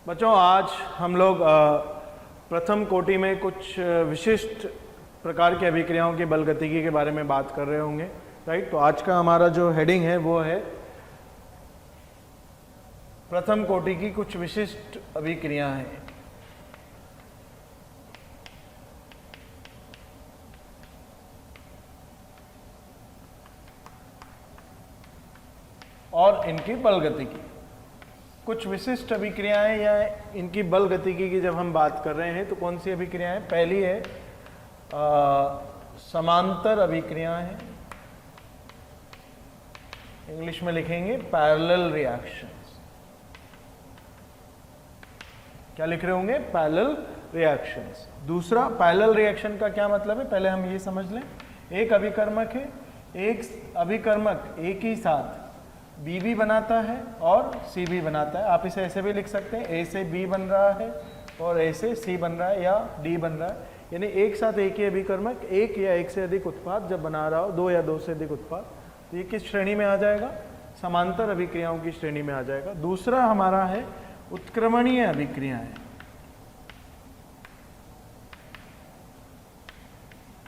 बच्चों, आज हम लोग प्रथम कोटि में कुछ विशिष्ट प्रकार की अभिक्रियाओं की बलगतिकी के बारे में बात कर रहे होंगे, राइट। तो आज का हमारा जो हेडिंग है वो है प्रथम कोटि की कुछ विशिष्ट अभिक्रिया हैं। और इनकी बलगतिकी, कुछ विशिष्ट अभिक्रियाएं या इनकी बलगतिकी की जब हम बात कर रहे हैं तो कौन सी अभिक्रियाएं? पहली है समांतर अभिक्रियाएं हैं, इंग्लिश में लिखेंगे पैरेलल रिएक्शंस। क्या लिख रहे होंगे? Parallel reactions. दूसरा, पैरेलल रिएक्शन का क्या मतलब है पहले हम ये समझ लें। एक अभिकर्मक है, एक अभिकर्मक एक ही साथ बी भी बनाता है और सी भी बनाता है। आप इसे ऐसे भी लिख सकते हैं, ए से बी बन रहा है और ए से सी बन रहा है या डी बन रहा है। यानी एक साथ एक ही अभिकर्मक एक या एक से अधिक उत्पाद जब बना रहा हो, दो या दो से अधिक उत्पाद, तो ये किस श्रेणी में आ जाएगा? समांतर अभिक्रियाओं की श्रेणी में आ जाएगा। दूसरा हमारा है उत्क्रमणीय अभिक्रियाएं।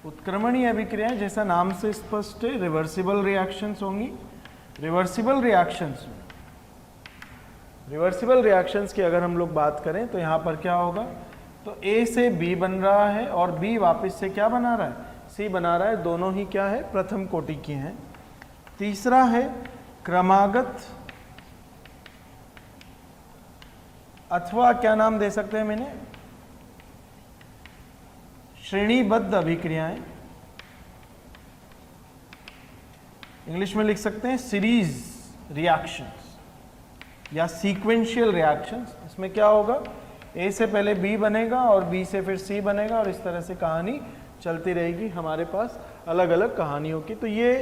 उत्क्रमणीय अभिक्रियाएं जैसा नाम से स्पष्ट है, रिवर्सिबल रिएक्शंस होंगी। रिवर्सिबल रिएक्शंस में, रिवर्सिबल रिएक्शंस की अगर हम लोग बात करें तो यहां पर क्या होगा? तो ए से बी बन रहा है और बी वापस से क्या बना रहा है? सी बना रहा है। दोनों ही क्या है? प्रथम कोटि की हैं। तीसरा है क्रमागत, अथवा क्या नाम दे सकते हैं मैंने? श्रेणीबद्ध अभिक्रियाएं। इंग्लिश में लिख सकते हैं सीरीज रिएक्शंस या सीक्वेंशियल रिएक्शंस। इसमें क्या होगा? ए से पहले बी बनेगा और बी से फिर सी बनेगा और इस तरह से कहानी चलती रहेगी हमारे पास अलग अलग कहानियों की। तो ये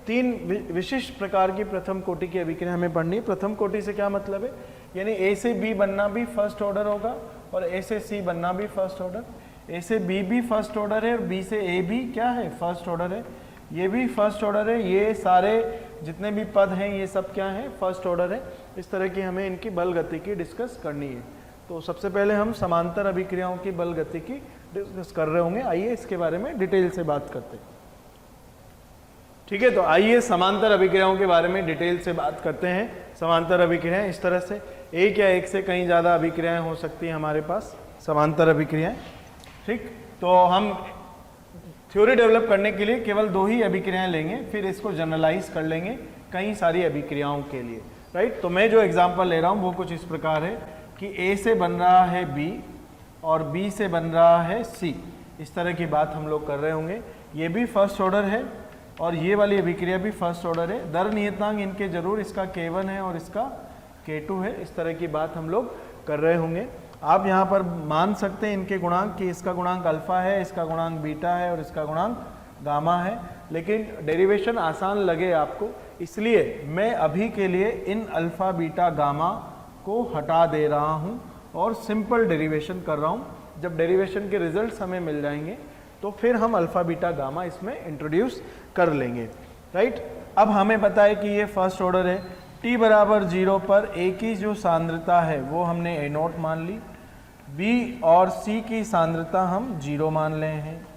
तीन विशिष्ट प्रकार की प्रथम कोटि की अभिक्रिया हमें पढ़नी है। प्रथम कोटि से क्या मतलब है? यानी ए से बी बनना भी फर्स्ट ऑर्डर होगा और ए से सी बनना भी फर्स्ट ऑर्डर। ए से बी भी फर्स्ट ऑर्डर है और बी से ए भी क्या है? फर्स्ट ऑर्डर है। ये भी फर्स्ट ऑर्डर है। ये सारे जितने भी पद हैं ये सब क्या है? फर्स्ट ऑर्डर है। इस तरह की हमें इनकी बलगतिकी डिस्कस करनी है। तो सबसे पहले हम समांतर अभिक्रियाओं की बलगतिकी डिस्कस कर रहे होंगे। आइए इसके बारे में डिटेल से बात करते हैं। ठीक है, तो आइए समांतर अभिक्रियाओं के बारे में डिटेल से बात करते हैं। समांतर अभिक्रियाएं इस तरह से, एक या एक से कहीं ज़्यादा अभिक्रियाएं हो सकती हैं हमारे पास, समांतर अभिक्रियाएं। ठीक, तो हम थ्योरी डेवलप करने के लिए केवल दो ही अभिक्रियाएं लेंगे, फिर इसको जनरलाइज कर लेंगे कई सारी अभिक्रियाओं के लिए, राइट। तो मैं जो एग्जांपल ले रहा हूं वो कुछ इस प्रकार है कि ए से बन रहा है बी और बी से बन रहा है सी। इस तरह की बात हम लोग कर रहे होंगे। ये भी फर्स्ट ऑर्डर है और ये वाली अभिक्रिया भी फर्स्ट ऑर्डर है। दर नियतांक इनके जरूर, इसका K1 है और इसका K2 है। इस तरह की बात हम लोग कर रहे होंगे। आप यहाँ पर मान सकते हैं इनके गुणांक कि इसका गुणांक अल्फा है, इसका गुणांक बीटा है और इसका गुणांक गामा है। लेकिन डेरिवेशन आसान लगे आपको, इसलिए मैं अभी के लिए इन अल्फा बीटा गामा को हटा दे रहा हूँ और सिंपल डेरिवेशन कर रहा हूँ। जब डेरिवेशन के रिजल्ट्स हमें मिल जाएंगे तो फिर हम अल्फा बीटा गामा इसमें इंट्रोड्यूस कर लेंगे, राइट। अब हमें पता है कि ये फर्स्ट ऑर्डर है। t बराबर 0 पर A की जो सांद्रता है वो हमने A0 मान ली, B और C की सांद्रता हम 0 मान ले हैं।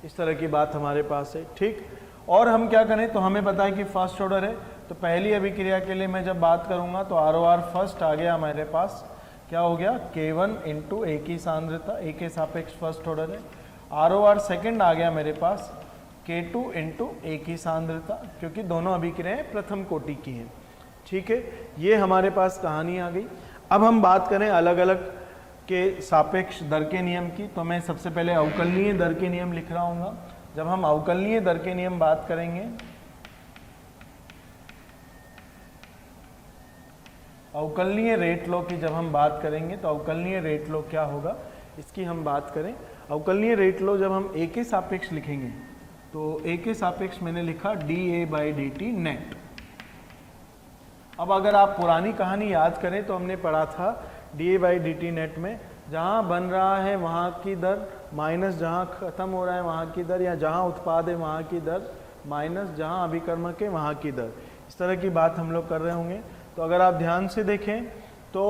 इस तरह की बात हमारे पास है, ठीक। और हम क्या करें, तो हमें पता है कि फर्स्ट ऑर्डर है, तो पहली अभिक्रिया के लिए मैं जब बात करूंगा तो ROR फर्स्ट आ गया हमारे पास, क्या हो गया? K1 इंटू A की सांद्रता, A के सापेक्ष फर्स्ट ऑर्डर है। ROR सेकेंड आ गया मेरे पास, K2 इंटू A की सांद्रता, क्योंकि दोनों अभिक्रियाएं प्रथम कोटि की हैं, ठीक है। ये हमारे पास कहानी आ गई। अब हम बात करें अलग अलग के सापेक्ष दर के नियम की, तो मैं सबसे पहले अवकलनीय दर के नियम लिख रहा हूँ। जब हम अवकलनीय दर के नियम बात करेंगे, अवकलनीय रेट लॉ की जब हम बात करेंगे तो अवकलनीय रेट लॉ क्या होगा इसकी हम बात करें। अवकलनीय रेट लॉ जब हम A के सापेक्ष लिखेंगे तो A के सापेक्ष मैंने लिखा dA/dt नेट। अब अगर आप पुरानी कहानी याद करें तो हमने पढ़ा था dA/dt नेट में, जहाँ बन रहा है वहाँ की दर माइनस जहाँ खत्म हो रहा है वहाँ की दर, या जहाँ उत्पाद है वहाँ की दर माइनस जहाँ अभिकर्मक है वहाँ की दर। इस तरह की बात हम लोग कर रहे होंगे। तो अगर आप ध्यान से देखें तो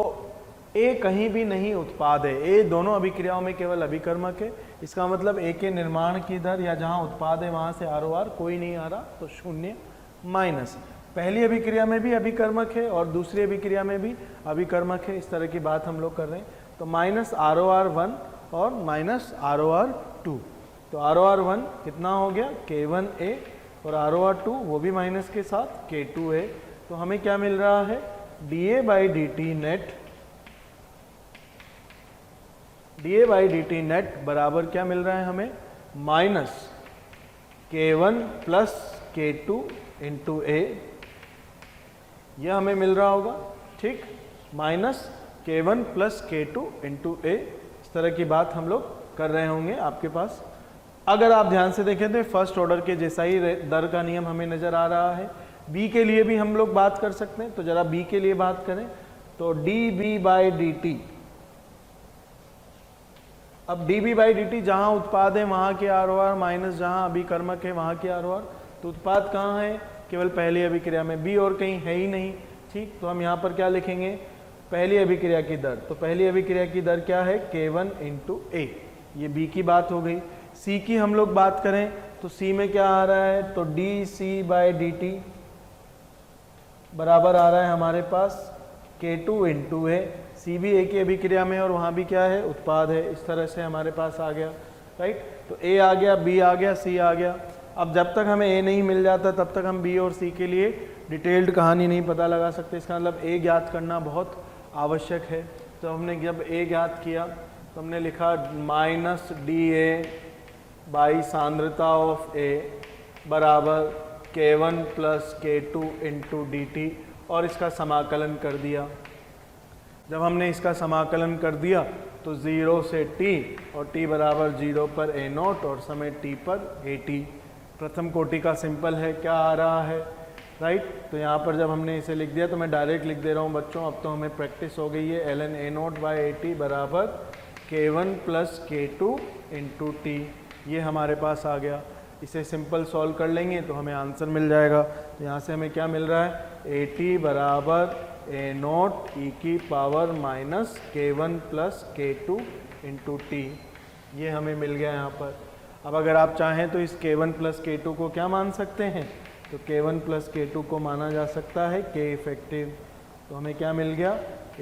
ए कहीं भी नहीं उत्पाद है, ए दोनों अभिक्रियाओं में केवल अभिकर्मक है। इसका मतलब ए के निर्माण की दर या जहाँ उत्पाद है वहाँ से ROR कोई नहीं आ रहा, तो 0 माइनस पहली अभिक्रिया में भी अभिकर्मक है और दूसरी अभिक्रिया में भी अभिकर्मक है। इस तरह की बात हम लोग कर रहे हैं। तो माइनस ROR1 और माइनस ROR2। तो ROR1 कितना हो गया K1A और ROR2 वो भी माइनस के साथ K2A। तो हमें क्या मिल रहा है dA by dt नेट बराबर क्या मिल रहा है हमें minus K1 plus K2 into A, यह हमें मिल रहा होगा, ठीक, minus K1 plus K2 into A। इस तरह की बात हम लोग कर रहे होंगे आपके पास। अगर आप ध्यान से देखें तो फर्स्ट ऑर्डर के जैसा ही दर का नियम हमें नजर आ रहा है। बी के लिए भी हम लोग बात कर सकते हैं। तो जरा बी के लिए बात करें तो dB बाई dt। अब dB बाई dt जहाँ उत्पाद है वहाँ के ROR माइनस जहाँ अभिकर्मक है वहाँ के ROR। तो उत्पाद कहाँ है, केवल पहली अभिक्रिया में, बी और कहीं है ही नहीं, ठीक। तो हम यहाँ पर क्या लिखेंगे, पहली अभिक्रिया की दर। तो पहली अभिक्रिया की दर क्या है K1 इंटू A, ये बी की बात हो गई। सी की हम लोग बात करें तो सी में क्या आ रहा है, तो dC बाई dt बराबर आ रहा है हमारे पास K2 इंटू A। सी भी ए की अभिक्रिया में और वहाँ भी क्या है उत्पाद है। इस तरह से हमारे पास आ गया, राइट। तो ए आ गया, बी आ गया, सी आ गया। अब जब तक हमें ए नहीं मिल जाता तब तक हम बी और सी के लिए डिटेल्ड कहानी नहीं पता लगा सकते। इसका मतलब ए ज्ञात करना बहुत आवश्यक है। तो हमने जब ए ज्ञात किया तो हमने लिखा माइनस dA बाई सांद्रता ऑफ ए बराबर K1 plus K2 into dt और इसका समाकलन कर दिया। जब हमने इसका समाकलन कर दिया तो 0 से t और t बराबर 0 पर A0 और समय t पर AT। प्रथम कोटि का सिंपल है, क्या आ रहा है, राइट। तो यहाँ पर जब हमने इसे लिख दिया तो मैं डायरेक्ट लिख दे रहा हूँ बच्चों, अब तो हमें प्रैक्टिस हो गई है। ln A0 बाई AT बराबर K1 plus K2 into T, ये हमारे पास आ गया। इसे सिंपल सॉल्व कर लेंगे तो हमें आंसर मिल जाएगा। तो यहाँ से हमें क्या मिल रहा है, AT बराबर A0 e की power minus K1 plus K2 into T, ये हमें मिल गया यहाँ पर। अब अगर आप चाहें तो इस K1 प्लस K2 को क्या मान सकते हैं, तो K1 प्लस K2 को माना जा सकता है K इफेक्टिव। तो हमें क्या मिल गया,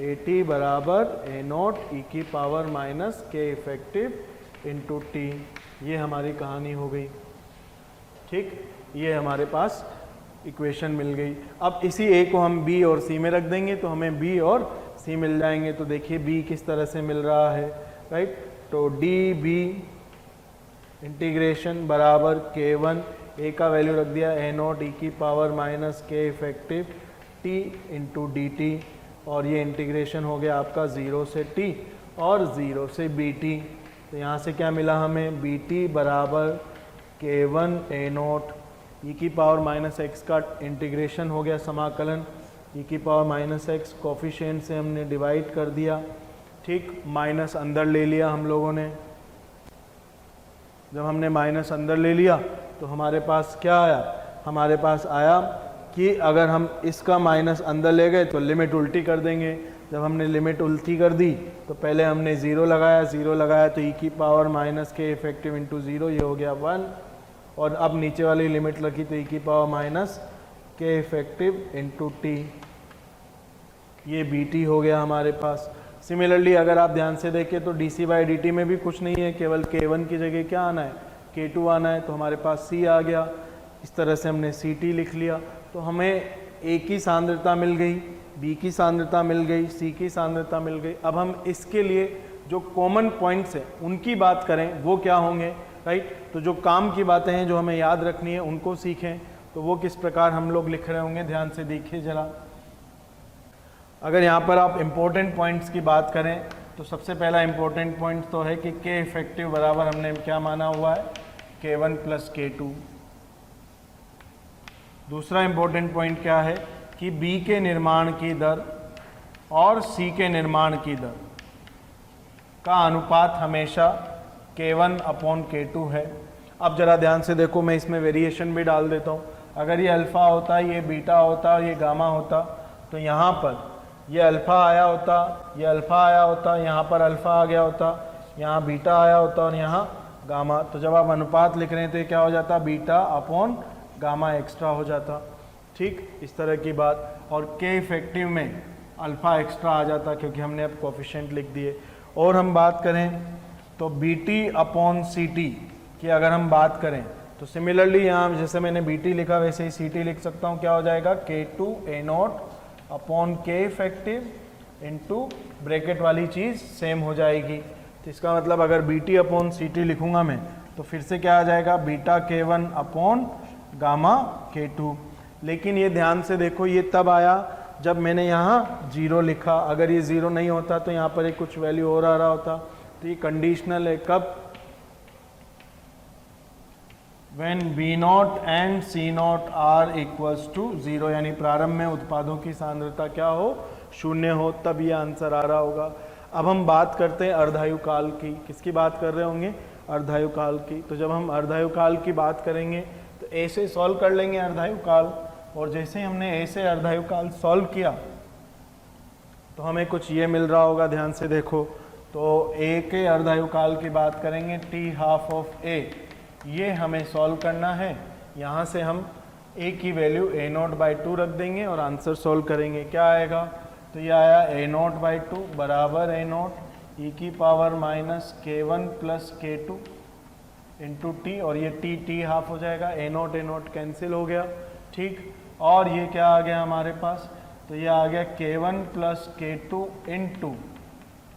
AT बराबर A0 e की power minus K effective into T, ये हमारी कहानी हो गई, ठीक। ये हमारे पास इक्वेशन मिल गई। अब इसी ए को हम बी और सी में रख देंगे तो हमें बी और सी मिल जाएंगे। तो देखिए बी किस तरह से मिल रहा है, राइट। तो डी बी इंटीग्रेशन बराबर K1, ए का वैल्यू रख दिया A0 e की power minus K effective T into D T, और ये इंटीग्रेशन हो गया आपका 0 से t और 0 से bt। तो यहाँ से क्या मिला हमें, bt बराबर K1 A0 e की पावर माइनस एक्स का इंटीग्रेशन हो गया समाकलन, e की पावर माइनस एक्स कोफिशिएंट से हमने डिवाइड कर दिया, ठीक। माइनस अंदर ले लिया हम लोगों ने। जब हमने माइनस अंदर ले लिया तो हमारे पास क्या आया, हमारे पास आया कि अगर हम इसका माइनस अंदर ले गए तो लिमिट उल्टी कर देंगे। जब हमने लिमिट उल्टी कर दी तो पहले हमने 0 लगाया तो e की power minus K effective into 0, ये हो गया 1। और अब नीचे वाली लिमिट रखी तो e की power minus K effective into T, ये bt हो गया हमारे पास। सिमिलरली अगर आप ध्यान से देखें तो dC बाई dt में भी कुछ नहीं है, केवल K1 की जगह क्या आना है, K2 आना है। तो हमारे पास C आ गया। इस तरह से हमने CT लिख लिया। तो हमें A की सांद्रता मिल गई, B की सांद्रता मिल गई, C की सांद्रता मिल गई। अब हम इसके लिए जो कॉमन पॉइंट्स हैं उनकी बात करें, वो क्या होंगे, राइट। तो जो काम की बातें हैं जो हमें याद रखनी है उनको सीखें। तो वो किस प्रकार हम लोग लिख रहे होंगे, ध्यान से देखिए जरा। अगर यहाँ पर आप इम्पोर्टेंट पॉइंट्स की बात करें तो सबसे पहला इम्पोर्टेंट पॉइंट तो है कि K इफेक्टिव बराबर हमने क्या माना हुआ है, K1 प्लस K2। दूसरा इम्पोर्टेंट पॉइंट क्या है कि B के निर्माण की दर और C के निर्माण की दर का अनुपात हमेशा K1 अपॉन K2 है। अब जरा ध्यान से देखो, मैं इसमें वेरिएशन भी डाल देता हूँ। अगर ये अल्फ़ा होता, ये बीटा होता और ये गामा होता, तो यहाँ पर ये अल्फ़ा आया होता, ये अल्फ़ा आया होता, यहाँ पर अल्फ़ा आ गया होता, यहाँ बीटा आया होता और यहाँ गामा। तो जब आप अनुपात लिख रहे हैं तो ये क्या हो जाता, बीटा अपॉन गामा एक्स्ट्रा हो जाता। ठीक, इस तरह की बात। और के इफेक्टिव में अल्फ़ा एक्स्ट्रा आ जाता क्योंकि हमने अब कोफिशिएंट लिख दिए। और हम बात करें तो B T upon C T की अगर हम बात करें तो सिमिलरली यहाँ जैसे मैंने बी टी लिखा वैसे ही सी टी लिख सकता हूँ। क्या हो जाएगा, K two A not upon K effective into bracket वाली चीज़ सेम हो जाएगी। तो इसका मतलब अगर B T upon C T लिखूँगा मैं तो फिर से क्या आ जाएगा, बीटा के वन अपॉन गामा के टू। लेकिन ये ध्यान से देखो, ये तब आया जब मैंने यहाँ जीरो लिखा। अगर ये जीरो नहीं होता तो यहाँ पर एक कुछ वैल्यू और आ रहा होता। तो ये कंडीशनल है कब, when B not and C not are equals to zero, यानी प्रारंभ में उत्पादों की सांद्रता क्या हो, शून्य हो, तब ये आंसर आ रहा होगा। अब हम बात करते हैं अर्धायु काल की। किसकी बात कर रहे होंगे, अर्धायु काल की। तो जब हम अर्धायु काल की बात करेंगे तो ए से सॉल्व कर लेंगे अर्धायु काल, और जैसे ही हमने ए से अर्धायु काल सॉल्व किया तो हमें कुछ ये मिल रहा होगा। ध्यान से देखो, तो ए के अर्धायु काल की बात करेंगे, टी हाफ ऑफ ए, ये हमें सॉल्व करना है। यहाँ से हम ए की value A not by two रख देंगे और आंसर सॉल्व करेंगे। क्या आएगा, तो ये आया ए नॉट बाई टू बराबर ए नॉट ई की पावर माइनस के वन प्लस के टू इंटू टी, और ये टी टी हाफ हो जाएगा, ए नॉट कैंसिल हो गया। ठीक, और ये क्या आ गया हमारे पास, तो ये आ गया के वन प्लस के टू इंटू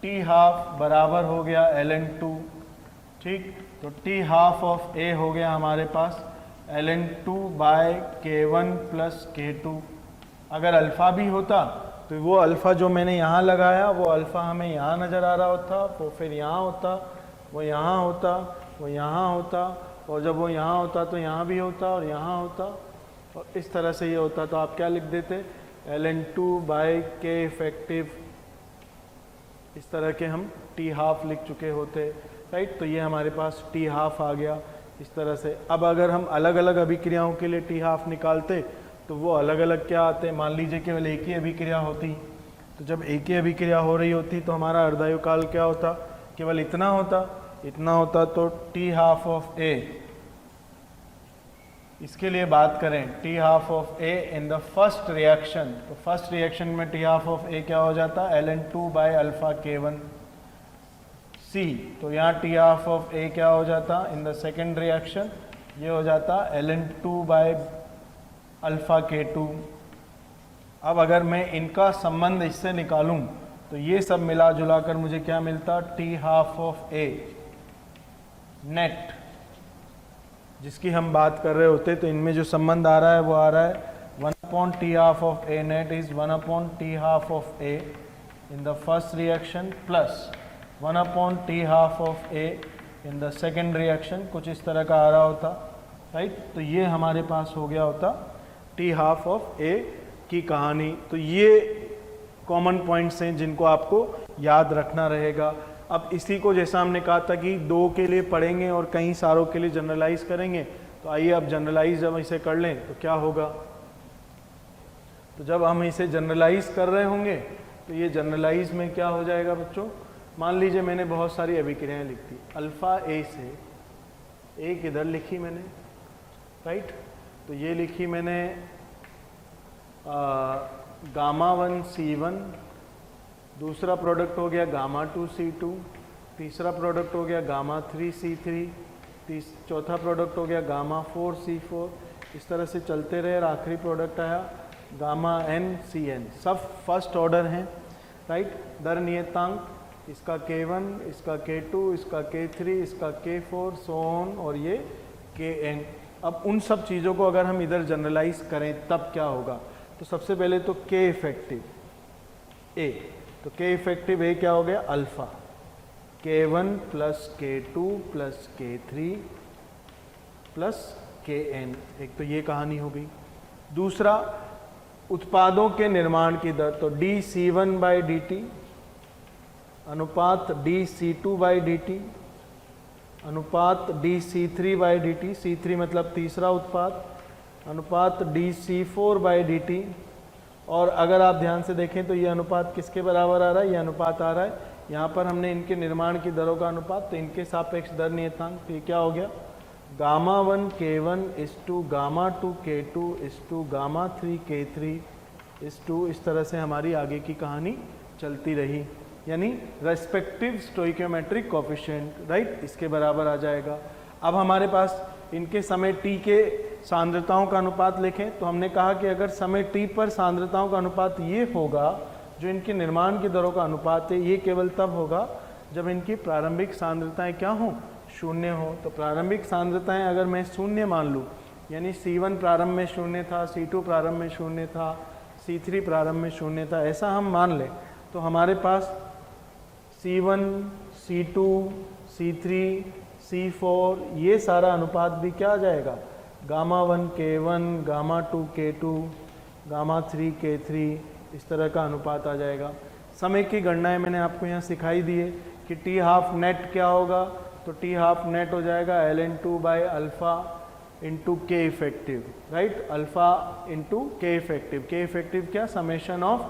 टी हाफ बराबर हो गया एल एन टू। ठीक, तो टी हाफ ऑफ ए हो गया हमारे पास एल एन टू बाय के वन प्लस के टू। अगर अल्फ़ा भी होता तो वो अल्फ़ा जो मैंने यहाँ लगाया वो अल्फ़ा हमें यहाँ नज़र आ रहा होता, वो फिर यहाँ होता, वो यहाँ होता, वो यहाँ होता, और जब वो यहाँ होता तो यहाँ भी होता और यहाँ होता, और इस तरह से ये होता। तो आप क्या लिख देते, एल एन टू बाई के इफेक्टिव, इस तरह के हम टी हाफ लिख चुके होते। राइट, तो ये हमारे पास टी हाफ आ गया इस तरह से। अब अगर हम अलग अलग अभिक्रियाओं के लिए टी हाफ निकालते तो वो अलग अलग क्या आते, मान लीजिए केवल एक ही अभिक्रिया होती, तो जब एक ही अभिक्रिया हो रही होती तो हमारा अर्धायु काल क्या होता, केवल इतना होता। तो टी हाफ ऑफ ए, इसके लिए बात करें T half of A in the first reaction, तो फर्स्ट रिएक्शन में टी हाफ ऑफ ए क्या हो जाता, L N two by alpha K one C. तो यहाँ टी हाफ ऑफ ए क्या हो जाता इन द सेकेंड रिएक्शन, ये हो जाता L N two by alpha K two. अब अगर मैं इनका संबंध इससे निकालूं तो ये सब मिला जुला कर मुझे क्या मिलता, T half of A net, जिसकी हम बात कर रहे होते। तो इनमें जो संबंध आ रहा है वो आ रहा है 1 T half of A net is 1 T half of A in the first reaction plus 1 T half of A in the second reaction, कुछ इस तरह का आ रहा होता। राइट, तो ये हमारे पास हो गया होता टी हाफ ऑफ ए की कहानी। तो ये कॉमन पॉइंट्स हैं जिनको आपको याद रखना रहेगा। अब इसी को जैसा हमने कहा था कि दो के लिए पढ़ेंगे और कई सारों के लिए जनरलाइज करेंगे, तो आइए अब जनरलाइज जब इसे कर लें तो क्या होगा। तो जब हम इसे जनरलाइज कर रहे होंगे तो ये जनरलाइज में क्या हो जाएगा बच्चों, मान लीजिए मैंने बहुत सारी अभिक्रियाएं लिख दी, अल्फ़ा ए से एक इधर लिखी मैंने, राइट, तो ये लिखी मैंने गामा वन सी वन, दूसरा प्रोडक्ट हो गया गामा टू सी टू, तीसरा प्रोडक्ट हो गया गामा थ्री सी थ्री, चौथा प्रोडक्ट हो गया गामा फोर सी फोर, इस तरह से चलते रहे और आखिरी प्रोडक्ट आया गामा एन सी एन। सब फर्स्ट ऑर्डर हैं, राइट, दर नियतांक, इसका K1, इसका K2, इसका K3, इसका K4, सो ऑन, और ये Kn। अब उन सब चीज़ों को अगर हम इधर जनरलाइज करें तब क्या होगा, तो सबसे पहले तो K इफेक्टिव A, तो K इफेक्टिव A क्या हो गया, alpha, K1 plus K2 plus K3 plus Kn, एक तो ये कहानी हो गई। दूसरा उत्पादों के निर्माण की दर, तो dC1 बाई डी टी अनुपात dC2 बाई डी टी अनुपात dC3/dt, C3 मतलब तीसरा उत्पाद, अनुपात dC4/dt। और अगर आप ध्यान से देखें तो ये अनुपात किसके बराबर आ रहा है, ये अनुपात आ रहा है, यहाँ पर हमने इनके निर्माण की दरों का अनुपात, तो इनके सापेक्ष दर नियतांक, तो ये क्या हो गया, Γ1 K1 इस टू Γ2 K2 इस टू Γ3 K3 इस टू, इस तरह से हमारी आगे की कहानी चलती रही, यानी रेस्पेक्टिव स्टोइकियोमेट्रिक कोफिशिएंट, राइट, इसके बराबर आ जाएगा। अब हमारे पास इनके समय t के सांद्रताओं का अनुपात लिखें, तो हमने कहा कि अगर समय t पर सांद्रताओं का अनुपात ये होगा, जो इनके निर्माण की दरों का अनुपात है, ये केवल तब होगा जब इनकी प्रारंभिक सांद्रताएं क्या हों, शून्य हो। तो प्रारंभिक सांद्रताएं अगर मैं शून्य मान लूँ, यानी C1 प्रारंभ में शून्य था, C2 प्रारंभ में शून्य था, C3 प्रारंभ में शून्य था, ऐसा हम मान लें, तो हमारे पास C1, C2, C3, C4 ये सारा अनुपात भी क्या आ जाएगा, Γ1 K1, Γ2 K2, Γ3 K3, इस तरह का अनुपात आ जाएगा। समय की गणनाएं मैंने आपको यहाँ सिखाई दी है कि T हाफ नेट क्या होगा, तो T हाफ नेट हो जाएगा ln2/अल्फा into K effective, right, alpha into K effective. K effective क्या, summation of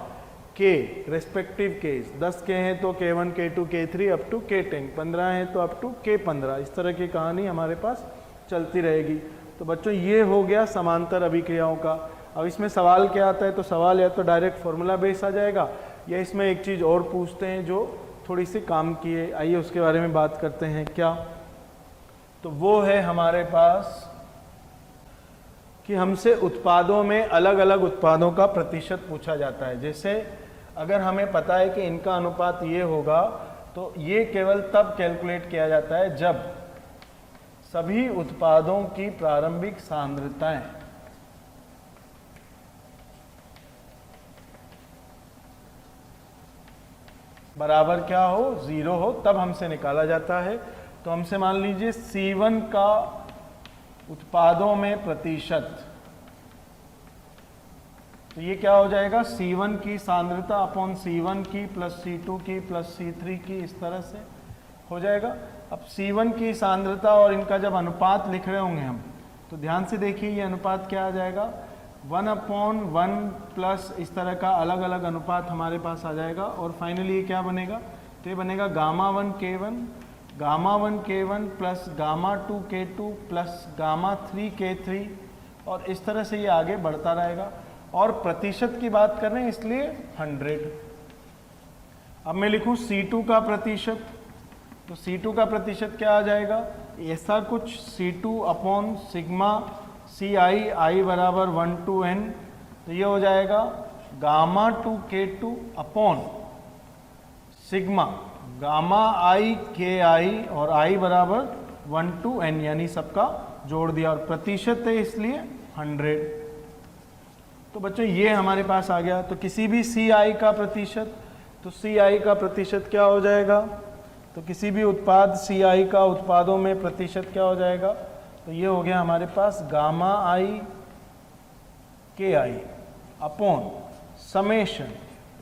K respective case, 10 के हैं तो K1 K2 K3 up to K10, 15 हैं तो अप टू K15, इस तरह की कहानी हमारे पास चलती रहेगी। तो बच्चों ये हो गया समांतर अभिक्रियाओं का। अब इसमें सवाल क्या आता है, तो सवाल या तो डायरेक्ट फॉर्मूला बेस आ जाएगा, या इसमें एक चीज़ और पूछते हैं जो थोड़ी सी काम की है, आइए उसके बारे में बात करते हैं। क्या, तो वो है हमारे पास कि हमसे उत्पादों में अलग अलग उत्पादों का प्रतिशत पूछा जाता है। जैसे अगर हमें पता है कि इनका अनुपात ये होगा, तो ये केवल तब कैलकुलेट किया जाता है जब सभी उत्पादों की प्रारंभिक सांद्रताएं बराबर क्या हो, 0 हो, तब हमसे निकाला जाता है। तो हमसे मान लीजिए C1 का उत्पादों में प्रतिशत, तो ये क्या हो जाएगा, C1 की सांद्रता अपॉन C1 की प्लस C2 की प्लस C3 की, इस तरह से हो जाएगा। अब C1 की सांद्रता और इनका जब अनुपात लिख रहे होंगे हम, तो ध्यान से देखिए ये अनुपात क्या आ जाएगा, 1/1 प्लस इस तरह का अलग अलग अनुपात हमारे पास आ जाएगा। और फाइनली ये क्या बनेगा, तो ये बनेगा Γ1 K1 plus Γ2 K2 plus Γ3 K3, और इस तरह से ये आगे बढ़ता रहेगा। और प्रतिशत की बात कर रहे हैं इसलिए 100। अब मैं लिखूं C2 का प्रतिशत, तो C2 का प्रतिशत क्या आ जाएगा, ऐसा कुछ C2 upon sigma CI, I बराबर 1 to N, तो ये हो जाएगा Γ2 K2 अपॉन सिग्मा Γ1 KI, और I बराबर 1 to N, यानी सबका जोड़ दिया, और प्रतिशत है इसलिए 100। तो बच्चों ये हमारे पास आ गया। तो किसी भी CI का प्रतिशत, तो CI का प्रतिशत क्या हो जाएगा, तो किसी भी उत्पाद CI का उत्पादों में प्रतिशत क्या हो जाएगा, तो ये हो गया हमारे पास Γ1 KI upon summation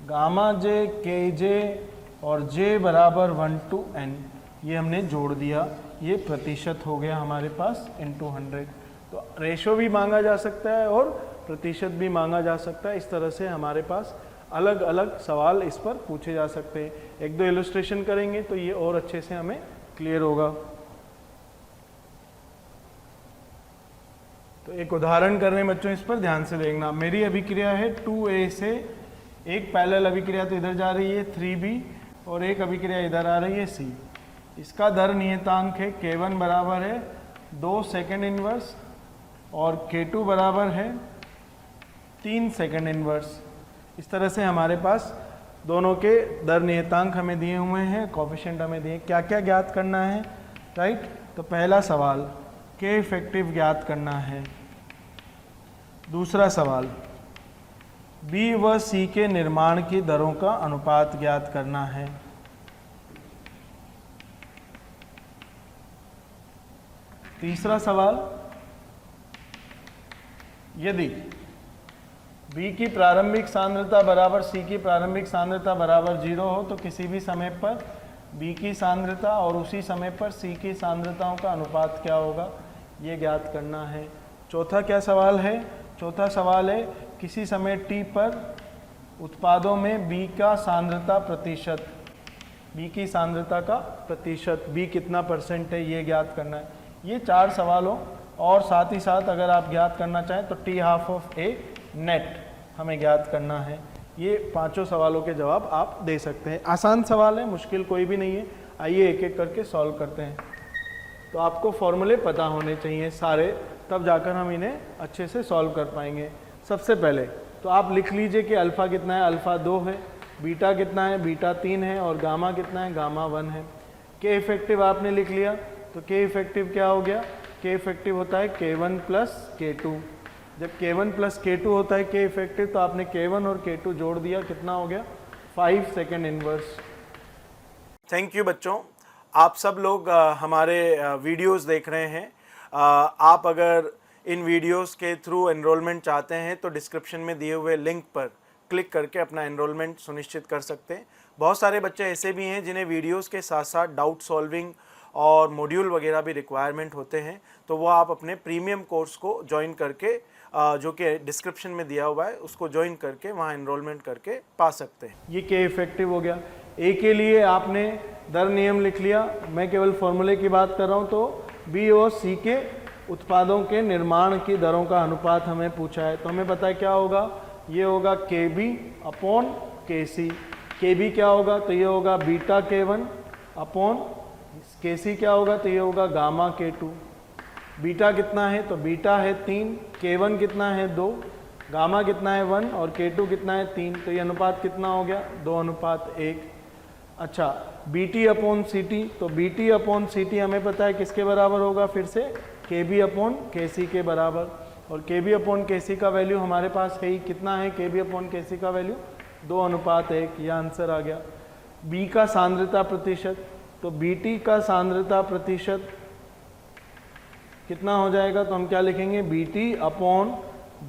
Γj Kj और J बराबर 1 to N, ये हमने जोड़ दिया, ये प्रतिशत हो गया हमारे पास इनटू 100। तो रेशो भी मांगा जा सकता है और प्रतिशत भी मांगा जा सकता है। इस तरह से हमारे पास अलग अलग सवाल इस पर पूछे जा सकते हैं। एक दो इलस्ट्रेशन करेंगे तो ये और अच्छे से हमें क्लियर होगा। तो एक उदाहरण कर रहे हैं बच्चों, इस पर ध्यान से देखना। मेरी अभिक्रिया है 2A से एक पैरेलल अभिक्रिया तो इधर जा रही है 3B, और एक अभिक्रिया इधर आ रही है C। इसका दर नियतांक है K1 बराबर है 2 सेकेंड इनवर्स और K2 बराबर है 3 सेकेंड इनवर्स। इस तरह से हमारे पास दोनों के दर नियतांक हमें दिए हुए हैं, कोफिशिएंट हमें दिए। क्या क्या ज्ञात करना है, राइट। तो पहला सवाल K इफेक्टिव ज्ञात करना है। दूसरा सवाल B व C के निर्माण की दरों का अनुपात ज्ञात करना है। तीसरा सवाल, यदि B की प्रारंभिक सांद्रता बराबर C की प्रारंभिक सांद्रता बराबर 0 हो तो किसी भी समय पर बी की सांद्रता और उसी समय पर सी की सांद्रताओं का अनुपात क्या होगा, ये ज्ञात करना है। चौथा क्या सवाल है, चौथा सवाल है किसी समय t पर उत्पादों में बी का सांद्रता प्रतिशत, बी की सांद्रता का प्रतिशत, बी कितना % है ये ज्ञात करना है। ये 4 सवालों और साथ ही साथ अगर आप ज्ञात करना चाहें तो T12 नेट हमें ज्ञात करना है। ये 5 सवालों के जवाब आप दे सकते हैं। आसान सवाल है, मुश्किल कोई भी नहीं है। आइए एक एक करके सॉल्व करते हैं। तो आपको फॉर्मूले पता होने चाहिए सारे, तब जाकर हम इन्हें अच्छे से सॉल्व कर पाएंगे। सबसे पहले तो आप लिख लीजिए कि अल्फ़ा कितना है, अल्फ़ा 2 है, बीटा कितना है, बीटा 3 है और गामा कितना है, गामा 1 है। के इफेक्टिव आपने लिख लिया, तो के इफेक्टिव क्या हो गया, के इफेक्टिव होता है K1 प्लस K2। जब K1 प्लस K2 होता है के इफेक्टिव, तो आपने K1 और K2 जोड़ दिया, कितना हो गया 5 सेकेंड इनवर्स। थैंक यू बच्चों, आप सब लोग हमारे वीडियोस देख रहे हैं। आप अगर इन वीडियोस के थ्रू एनरोलमेंट चाहते हैं तो डिस्क्रिप्शन में दिए हुए लिंक पर क्लिक करके अपना एनरोलमेंट सुनिश्चित कर सकते हैं। बहुत सारे बच्चे ऐसे भी हैं जिन्हें वीडियोस के साथ साथ डाउट सॉल्विंग और मॉड्यूल वगैरह भी रिक्वायरमेंट होते हैं, तो वो आप अपने प्रीमियम कोर्स को ज्वाइन करके जो कि डिस्क्रिप्शन में दिया हुआ है उसको ज्वाइन करके वहाँ एनरोलमेंट करके पा सकते हैं। ये के इफेक्टिव हो गया। ए के लिए आपने दर नियम लिख लिया, मैं केवल फॉर्मूले की बात कर रहा हूँ। तो बी और सी के उत्पादों के निर्माण की दरों का अनुपात हमें पूछा है, तो हमें पता है क्या होगा, ये होगा के बी अपॉन के सी। के बी क्या होगा, तो ये होगा बीटा K1 अपॉन के सी क्या होगा, तो ये होगा गामा K2। बीटा कितना है, तो बीटा है 3, K1 कितना है 2, गामा कितना है 1 और K2 कितना है 3, तो ये अनुपात कितना हो गया 2:1। अच्छा, BT अपॉन CT, तो BT अपॉन CT हमें पता है किसके बराबर होगा, फिर से KB अपॉन KC के बराबर। और KB अपॉन KC का वैल्यू हमारे पास है ही, कितना है KB अपॉन KC का वैल्यू 2:1, यह आंसर आ गया। B का सांद्रता प्रतिशत, तो BT का सांद्रता प्रतिशत कितना हो जाएगा, तो हम क्या लिखेंगे, BT upon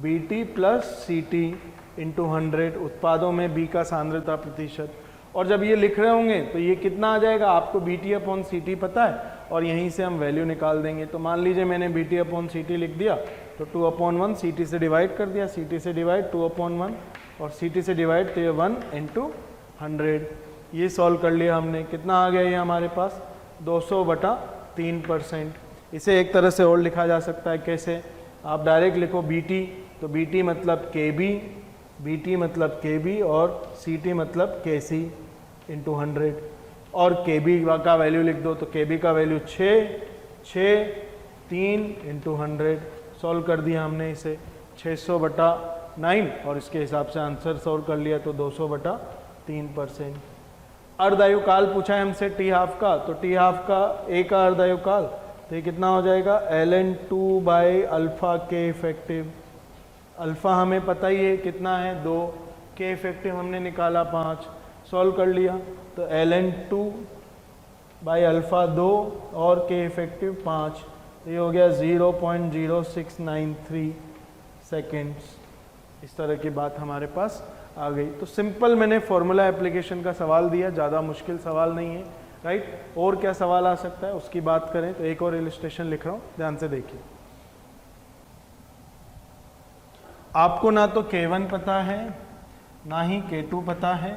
BT plus CT into 100, उत्पादों में B का सांद्रता प्रतिशत। और जब ये लिख रहे होंगे तो ये कितना आ जाएगा, आपको BT अपॉन CT पता है और यहीं से हम वैल्यू निकाल देंगे। तो मान लीजिए मैंने BT अपॉन CT लिख दिया, तो 2/1 CT से डिवाइड कर दिया, CT से डिवाइड 2/1 और CT से डिवाइड, तो ये 1 इंटू 100। ये सॉल्व कर लिया हमने, कितना आ गया ये हमारे पास 200/3%। इसे एक तरह से और लिखा जा सकता है, कैसे, आप डायरेक्ट लिखो BT, तो BT मतलब KB, BT मतलब KB और CT मतलब KC इंटू 100 और KB का वैल्यू लिख दो, तो KB का वैल्यू 3 इंटू 100। सॉल्व कर दिया हमने इसे 600/9 और इसके हिसाब से आंसर सॉल्व कर लिया, तो 200/3%। अर्धायुकाल पूछा है हमसे T12 का, तो T12 का A का अर्धायुकाल, तो ये कितना हो जाएगा ln2 बाई अल्फ़ा के इफेक्टिव। अल्फ़ा हमें पता ही है कितना है 2, के इफेक्टिव हमने निकाला 5, सॉल्व कर लिया, तो ln2 बाई अल्फ़ा 2 और के इफेक्टिव 5, तो ये हो गया 0.0693 सेकेंड्स। इस तरह की बात हमारे पास आ गई। तो सिंपल मैंने फॉर्मूला एप्लीकेशन का सवाल दिया, ज़्यादा मुश्किल सवाल नहीं है, राइट। और क्या सवाल आ सकता है उसकी बात करें, तो एक और इलस्ट्रेशन लिख रहा हूँ, ध्यान से देखिए। आपको ना तो K1 पता है ना ही K2 पता है,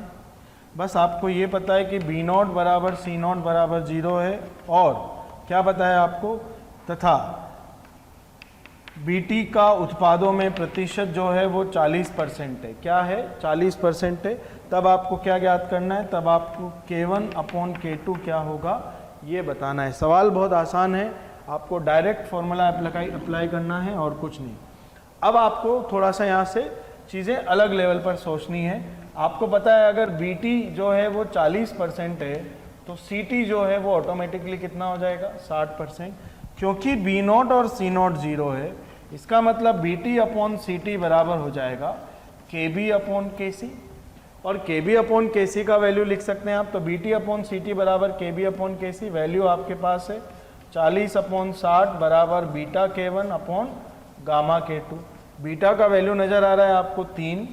बस आपको ये पता है कि B0 बराबर C0 बराबर 0 है और क्या पता है आपको, तथा BT का उत्पादों में प्रतिशत जो है वो 40% है। क्या है, 40% है। तब आपको क्या ज्ञात करना है, तब आपको K1 अपॉन K2 क्या होगा ये बताना है। सवाल बहुत आसान है, आपको डायरेक्ट फॉर्मूला अप्लाई करना है और कुछ नहीं। अब आपको थोड़ा सा यहाँ से चीज़ें अलग लेवल पर सोचनी है। आपको पता है अगर BT जो है वो 40% है तो CT जो है वो ऑटोमेटिकली कितना हो जाएगा 60%, क्योंकि B0 और C0 0 है। इसका मतलब BT अपॉन CT बराबर हो जाएगा KB अपॉन KC, और KB अपॉन KC का वैल्यू लिख सकते हैं आप, तो BT अपॉन CT बराबर KB अपॉन KC। वैल्यू आपके पास है 40/60 बराबर beta K1 upon gamma K2। Beta का वैल्यू नज़र आ रहा है आपको 3,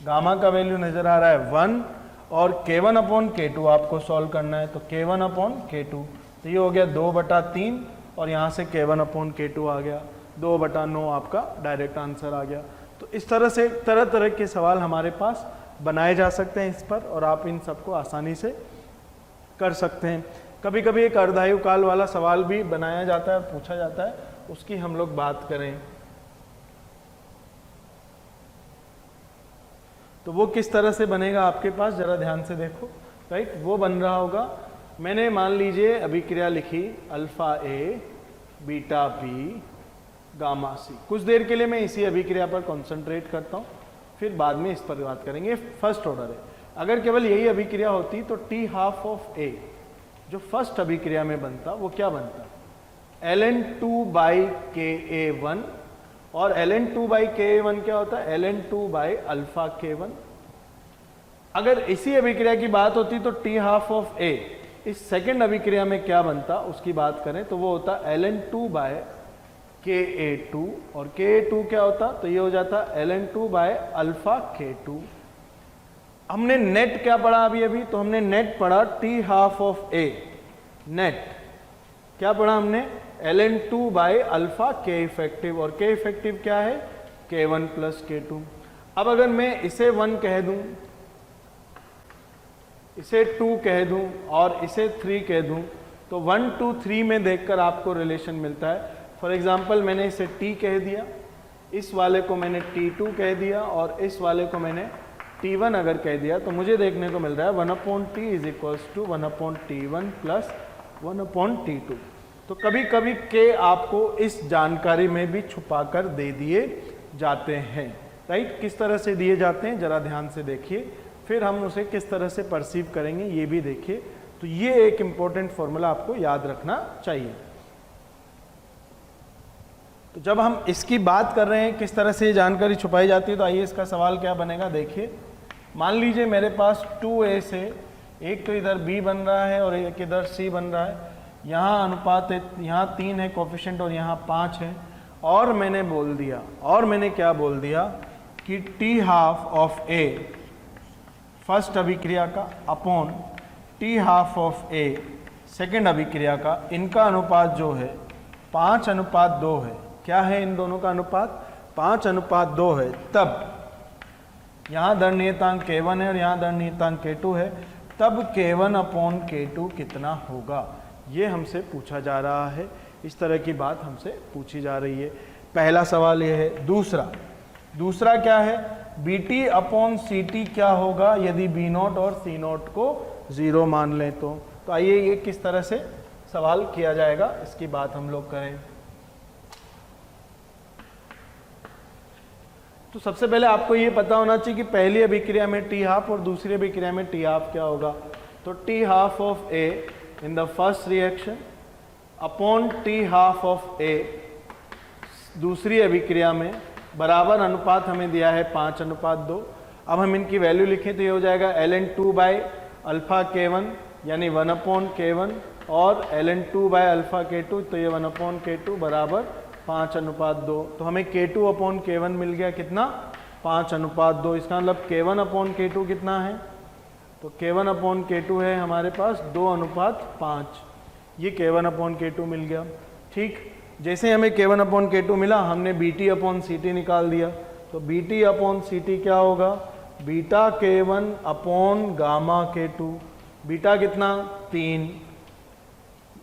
गामा का वैल्यू नज़र आ रहा है 1 और K1 अपॉन K2 आपको सॉल्व करना है, तो K1 अपॉन K2, तो ये हो गया 2/3 और यहाँ से K1 अपॉन K2 आ गया 2/9 आपका डायरेक्ट आंसर आ गया। तो इस तरह से तरह तरह के सवाल हमारे पास बनाए जा सकते हैं इस पर, और आप इन सबको आसानी से कर सकते हैं। कभी कभी एक अर्धायु काल वाला सवाल भी बनाया जाता है, पूछा जाता है, उसकी हम लोग बात करें तो वो किस तरह से बनेगा आपके पास, जरा ध्यान से देखो। राइट, वो बन रहा होगा, मैंने मान लीजिए अभिक्रिया लिखी अल्फा ए बीटा बी गामा सी। कुछ देर के लिए मैं इसी अभिक्रिया पर कंसंट्रेट करता हूँ, फिर बाद में इस पर बात करेंगे। फर्स्ट ऑर्डर है, अगर केवल यही अभिक्रिया होती तो टी हाफ ऑफ ए जो फर्स्ट अभिक्रिया में बनता वो क्या बनता, ln2/ka1, और ln2/ka1 क्या होता है, ln2/α-k1। अगर इसी अभिक्रिया की बात होती तो टी हाफ ऑफ ए इस सेकंड अभिक्रिया में क्या बनता उसकी बात करें तो वो होता ln2/ka2, और ka2 क्या होता, तो ये हो जाता ln2/α-k2। हमने नेट क्या पढ़ा अभी, तो हमने नेट पढ़ा T half of A, net क्या पढ़ा हमने, ln2/α k इफेक्टिव, और k इफेक्टिव क्या है, k1 प्लस k2। अब अगर मैं इसे 1 कह दूं, इसे 2 कह दूं और इसे 3 कह दूं, तो 1 2 3 में देखकर आपको रिलेशन मिलता है। फॉर एग्जाम्पल मैंने इसे t कह दिया, इस वाले को मैंने t2 कह दिया, और इस वाले को मैंने t1 अगर कह दिया, तो मुझे देखने को मिल रहा है 1/t is equals to 1/t1 plus 1/t2। तो कभी कभी के आपको इस जानकारी में भी छुपा कर दे दिए जाते हैं। राइट, किस तरह से दिए जाते हैं जरा ध्यान से देखिए, फिर हम उसे किस तरह से परसीव करेंगे ये भी देखिए। तो ये एक इंपॉर्टेंट फॉर्मूला आपको याद रखना चाहिए। तो जब हम इसकी बात कर रहे हैं किस तरह से जानकारी छुपाई जाती है, तो आइए इसका सवाल क्या बनेगा देखिए। मान लीजिए मेरे पास 2a से एक तो इधर b बन रहा है और एक इधर c बन रहा है, यहाँ अनुपात है, यहाँ 3 है कोफिशिएंट और यहाँ 5 है, और मैंने बोल दिया, और मैंने क्या बोल दिया कि T half of A first अभिक्रिया का upon T half of A second अभिक्रिया का, इनका अनुपात जो है 5:2 है। क्या है इन दोनों का अनुपात, 5:2 है। तब यहाँ दर नियतांक k1 है और यहाँ दर नियतांक k2 है, तब k1 अपॉन k2 कितना होगा, ये हमसे पूछा जा रहा है। इस तरह की बात हमसे पूछी जा रही है। पहला सवाल ये है। दूसरा क्या है, bt अपॉन ct क्या होगा यदि b0 और c0 को 0 मान लें तो आइए ये किस तरह से सवाल किया जाएगा इसकी बात हम लोग करें। तो सबसे पहले आपको ये पता होना चाहिए कि पहली अभिक्रिया में टी हाफ और दूसरी अभिक्रिया में टी हाफ क्या होगा। तो T half of A in the first reaction upon T half of A दूसरी अभिक्रिया में बराबर अनुपात हमें दिया है 5:2। अब हम इनकी वैल्यू लिखें तो ये हो जाएगा ln2/α-k1 यानी 1/k1 और ln2/α-k2 तो ये 1/k2 बराबर 5:2। तो हमें k2/k1 मिल गया कितना, 5:2। इसका मतलब k1/k2 कितना है, तो k1/k2 है हमारे पास 2:5। ये k1/k2 मिल गया। ठीक, जैसे हमें k1/k2 मिला हमने bt/ct निकाल दिया, तो bt/ct क्या होगा, beta k1 upon gamma k2। Beta कितना 3,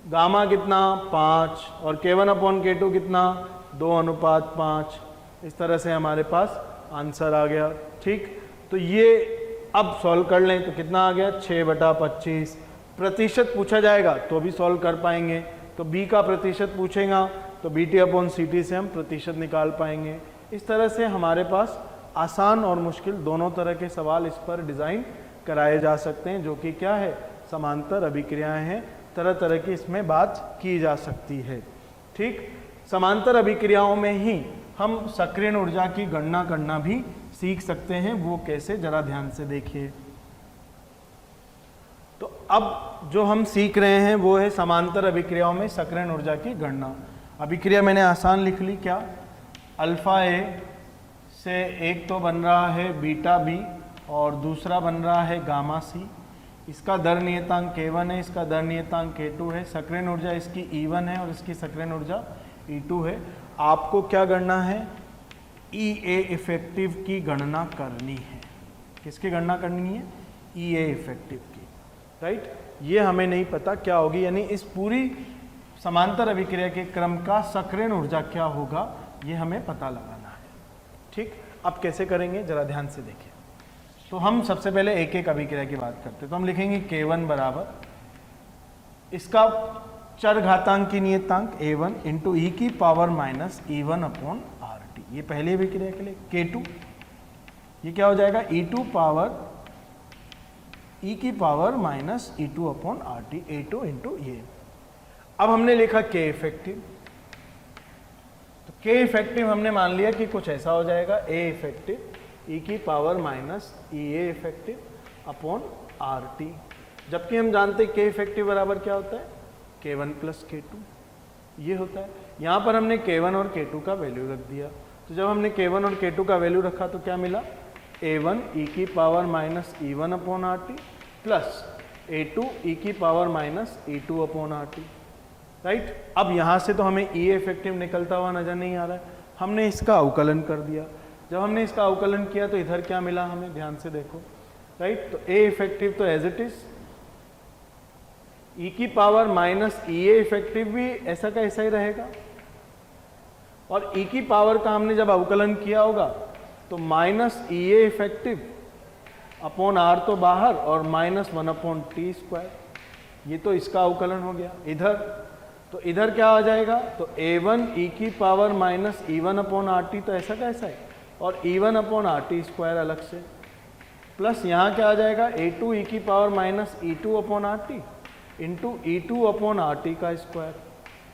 गामा कितना 5 और k1/k2 कितना 2:5। इस तरह से हमारे पास आंसर आ गया। ठीक, तो ये अब सॉल्व कर लें तो कितना आ गया 6/25। प्रतिशत पूछा जाएगा तो भी सॉल्व कर पाएंगे, तो b का प्रतिशत पूछेगा तो bt/ct से हम प्रतिशत निकाल पाएंगे। इस तरह से हमारे पास आसान और मुश्किल दोनों तरह के सवाल इस पर डिज़ाइन कराए जा सकते हैं, जो कि क्या है, समांतर अभिक्रियाएं हैं। तरह तरह की इसमें बात की जा सकती है। ठीक, समांतर अभिक्रियाओं में ही हम सक्रियण ऊर्जा की गणना करना भी सीख सकते हैं। वो कैसे, जरा ध्यान से देखिए। तो अब जो हम सीख रहे हैं वो है समांतर अभिक्रियाओं में सक्रियण ऊर्जा की गणना। अभिक्रिया मैंने आसान लिख ली, क्या, अल्फा ए से एक तो बन रहा है बीटा बी और दूसरा बन रहा है गामा सी। इसका दर नियतांक K1 है, इसका दर नियतांक K2 है, सक्रियण ऊर्जा इसकी E1 है और इसकी सक्रियण ऊर्जा E2 है। आपको क्या गणना है? EA इफेक्टिव की गणना करनी है। किसकी गणना करनी है? EA इफेक्टिव की, राइट। ये हमें नहीं पता क्या होगी, यानी इस पूरी समांतर अभिक्रिया के क्रम का सक्रियण ऊर्जा क्या होगा ये हमें पता लगाना है, ठीक। अब कैसे करेंगे जरा ध्यान से देखिए। तो हम सबसे पहले एक एक अभिक्रिया की बात करते हैं। तो हम लिखेंगे K1 बराबर इसका चर घातांक की नियतांक A1 इंटू ई की power minus E1 upon RT, ये पहली अभिक्रिया के लिए। K2 ये क्या हो जाएगा? E2 पावर ई की power minus E2 upon RT, A2 into ये। अब हमने लिखा K इफेक्टिव, तो K इफेक्टिव हमने मान लिया कि कुछ ऐसा हो जाएगा, A इफेक्टिव ई की power minus EA effective upon RT, जबकि हम जानते हैं K इफेक्टिव बराबर क्या होता है? K1 प्लस K2, ये होता है। यहाँ पर हमने K1 और K2 का वैल्यू रख दिया, तो जब हमने K1 और K2 का वैल्यू रखा तो क्या मिला? A1 ई की power minus E1 upon RT plus A2 ई की power minus E2 upon RT, right. अब यहाँ से तो हमें EA इफेक्टिव निकलता हुआ नजर नहीं आ रहा है, हमने इसका अवकलन कर दिया। जब हमने इसका अवकलन किया तो इधर क्या मिला हमें? ध्यान से देखो, राइट। तो A इफेक्टिव तो एज इट इज, ई की पावर माइनस EA इफेक्टिव भी ऐसा का ऐसा ही रहेगा, और ई की पावर का हमने जब अवकलन किया होगा तो minus EA effective upon R तो बाहर और माइनस 1 अपॉन T स्क्वायर, ये तो इसका अवकलन हो गया। इधर तो इधर क्या आ जाएगा? तो A1 ई की power minus E1 upon RT तो ऐसा का ऐसा है, और E1 अपॉन RT स्क्वायर अलग से, प्लस यहाँ क्या आ जाएगा? A2 ई की power minus E2 upon RT into E2 upon RT का स्क्वायर,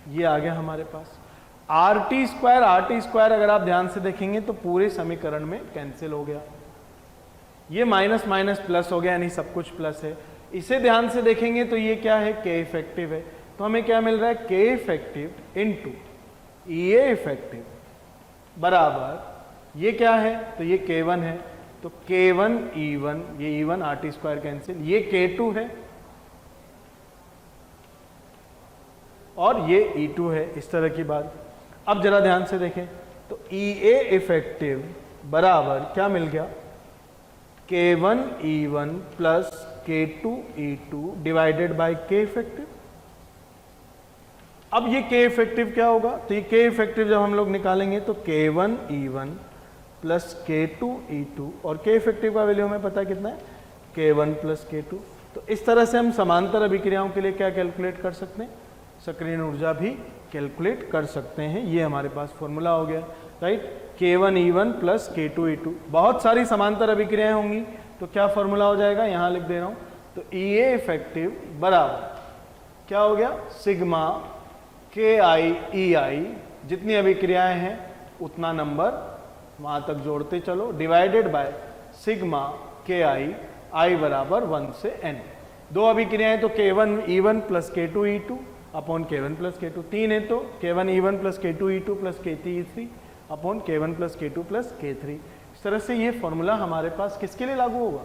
ये आ गया हमारे पास। RT स्क्वायर अगर आप ध्यान से देखेंगे तो पूरे समीकरण में कैंसिल हो गया, ये माइनस माइनस प्लस हो गया, यानी सब कुछ प्लस है। इसे ध्यान से देखेंगे तो ये क्या है? K इफेक्टिव है, तो हमें क्या मिल रहा है? K effective into EA effective बराबर ये क्या है? तो ये K1 है, तो K1 E1, ये E1 RT स्क्वायर कैंसिल, ये K2 है और ये E2 है, इस तरह की बात। अब जरा ध्यान से देखें तो EA इफेक्टिव बराबर क्या मिल गया? K1 E1 plus K2 E2 divided by K effective. अब ये K इफेक्टिव क्या होगा? तो ये K इफेक्टिव जब हम लोग निकालेंगे तो K1 E1 plus K2 E2, और K इफेक्टिव का वैल्यू हमें पता है कितना है? K1 plus K2। तो इस तरह से हम समांतर अभिक्रियाओं के लिए क्या कैलकुलेट कर सकते हैं? सक्रियण ऊर्जा भी कैलकुलेट कर सकते हैं। ये हमारे पास फॉर्मूला हो गया, right. K1 E1 plus K2 E2। बहुत सारी समांतर अभिक्रियाएं होंगी तो क्या फॉर्मूला हो जाएगा? यहाँ लिख दे रहा हूँ, तो EA इफेक्टिव बराबर क्या हो गया? सिग्मा KI EI, जितनी अभिक्रियाएं हैं उतना नंबर वहाँ तक जोड़ते चलो, divided by sigma KI I बराबर 1 से n। दो अभिक्रियाएं तो K1 E1 plus K2 E2 upon K1 plus K2, 3 है तो K1 E1 plus K2 E2 plus K3 E3 upon K1 plus K2 plus K3। इस तरह से ये फॉर्मूला हमारे पास किसके लिए लागू होगा?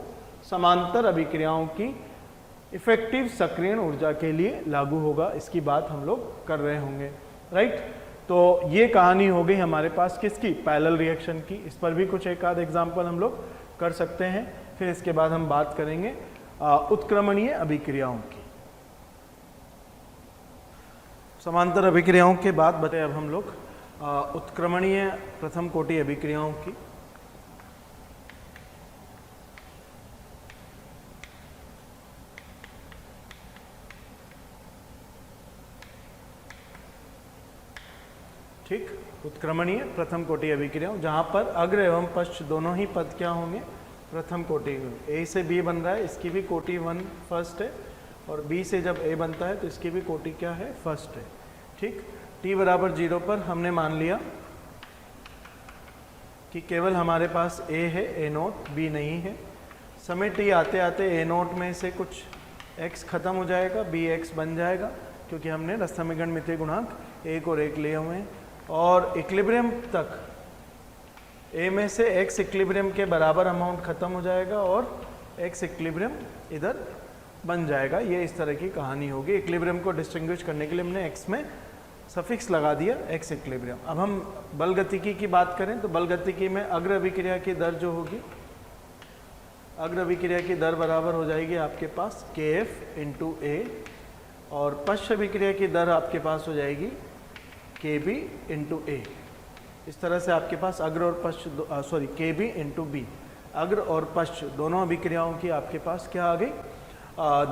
समांतर अभिक्रियाओं की इफेक्टिव सक्रियण ऊर्जा के लिए लागू होगा। इसकी बात हम लोग कर रहे होंगे, राइट। तो ये कहानी हो गई हमारे पास किसकी? पैरेलल रिएक्शन की। इस पर भी कुछ एक आध एग्जाम्पल हम लोग कर सकते हैं, फिर इसके बाद हम बात करेंगे उत्क्रमणीय अभिक्रियाओं की। समांतर अभिक्रियाओं के बाद बताए अब हम लोग उत्क्रमणीय प्रथम कोटि अभिक्रियाओं की। ठीक, उत्क्रमणीय प्रथम कोटि अभिक्रियाओं, जहां पर अग्र एवं पश्च दोनों ही पद क्या होंगे? प्रथम कोटि। A से B बन रहा है, इसकी भी कोटि 1 फर्स्ट है, और B से जब A बनता है तो इसकी भी कोटि क्या है? फर्स्ट है। ठीक, t बराबर 0 पर हमने मान लिया कि केवल हमारे पास A है, A नोट B नहीं है। समय t आते आते A नोट में से कुछ x खत्म हो जाएगा, bx बन जाएगा, क्योंकि हमने रससमीकरण मितीय गुणांक 1 और 1 लिए हुए हैं, और इक्विलिब्रियम तक ए में से एक्स इक्विलिब्रियम के बराबर अमाउंट खत्म हो जाएगा और एक्स इक्विलिब्रियम इधर बन जाएगा। ये इस तरह की कहानी होगी। इक्विलिब्रियम को डिस्टिंग्विश करने के लिए हमने एक्स में सफिक्स लगा दिया एक्स इक्विलिब्रियम। अब हम बल गतिकी की बात करें तो बल गतिकी में अग्र अभिक्रिया की दर जो होगी, अग्र अभिक्रिया की दर बराबर हो जाएगी आपके पास kf इंटू ए, और पश्च अभिक्रिया की दर आपके पास हो जाएगी kb इंटू ए। इस तरह से आपके पास अग्र और पश्च kb इंटू बी, अग्र और पश्च दोनों अभिक्रियाओं की आपके पास क्या आ गई,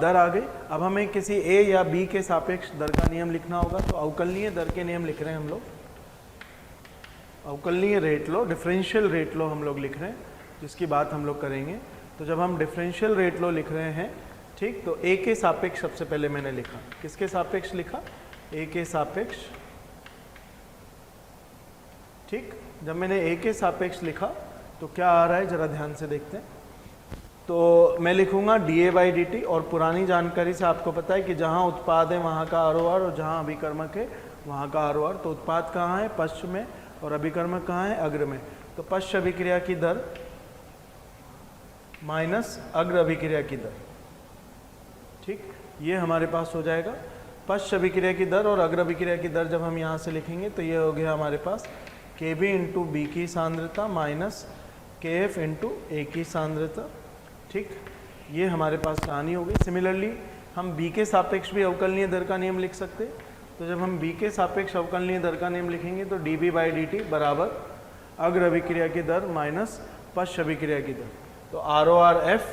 दर आ गई। अब हमें किसी ए या बी के सापेक्ष दर का नियम लिखना होगा, तो अवकलनीय दर के नियम लिख रहे हैं हम लोग। अवकलनीय रेट लो, डिफरेंशियल रेट लो हम लोग लिख रहे हैं, जिसकी बात हम लोग करेंगे। तो जब हम डिफरेंशियल रेट लो लिख रहे हैं, ठीक, तो ए के सापेक्ष सबसे पहले मैंने लिखा। किसके सापेक्ष लिखा? ए के सापेक्ष। ठीक, जब मैंने ए के सापेक्ष लिखा तो क्या आ रहा है जरा ध्यान से देखते हैं। तो मैं लिखूंगा डीए बाई डी टी, और पुरानी जानकारी से आपको पता है कि जहाँ उत्पाद है वहाँ का आर ओ आर, और जहाँ अभिकर्मक है वहाँ का आर ओ आर। तो उत्पाद कहाँ है? पश्च में, और अभिकर्मक कहाँ है? अग्र में। तो पश्च अभिक्रिया की दर माइनस अग्र अभिक्रिया की दर, ठीक, ये हमारे पास हो जाएगा। पश्च अभिक्रिया की दर और अग्र अभिक्रिया की दर जब हम यहाँ से लिखेंगे तो ये हो गया हमारे पास Kb इंटू बी की सांद्रता माइनस Kf इंटू ए की सांद्रता। ठीक, ये हमारे पास कहानी हो गई। सिमिलरली हम बी के सापेक्ष भी अवकलनीय दर का नियम लिख सकते हैं। तो जब हम बी के सापेक्ष अवकलनीय दर का नियम लिखेंगे तो dB बाई डी टी बराबर अग्र अभिक्रिया की दर माइनस पश्च अभिक्रिया की दर। तो R O R F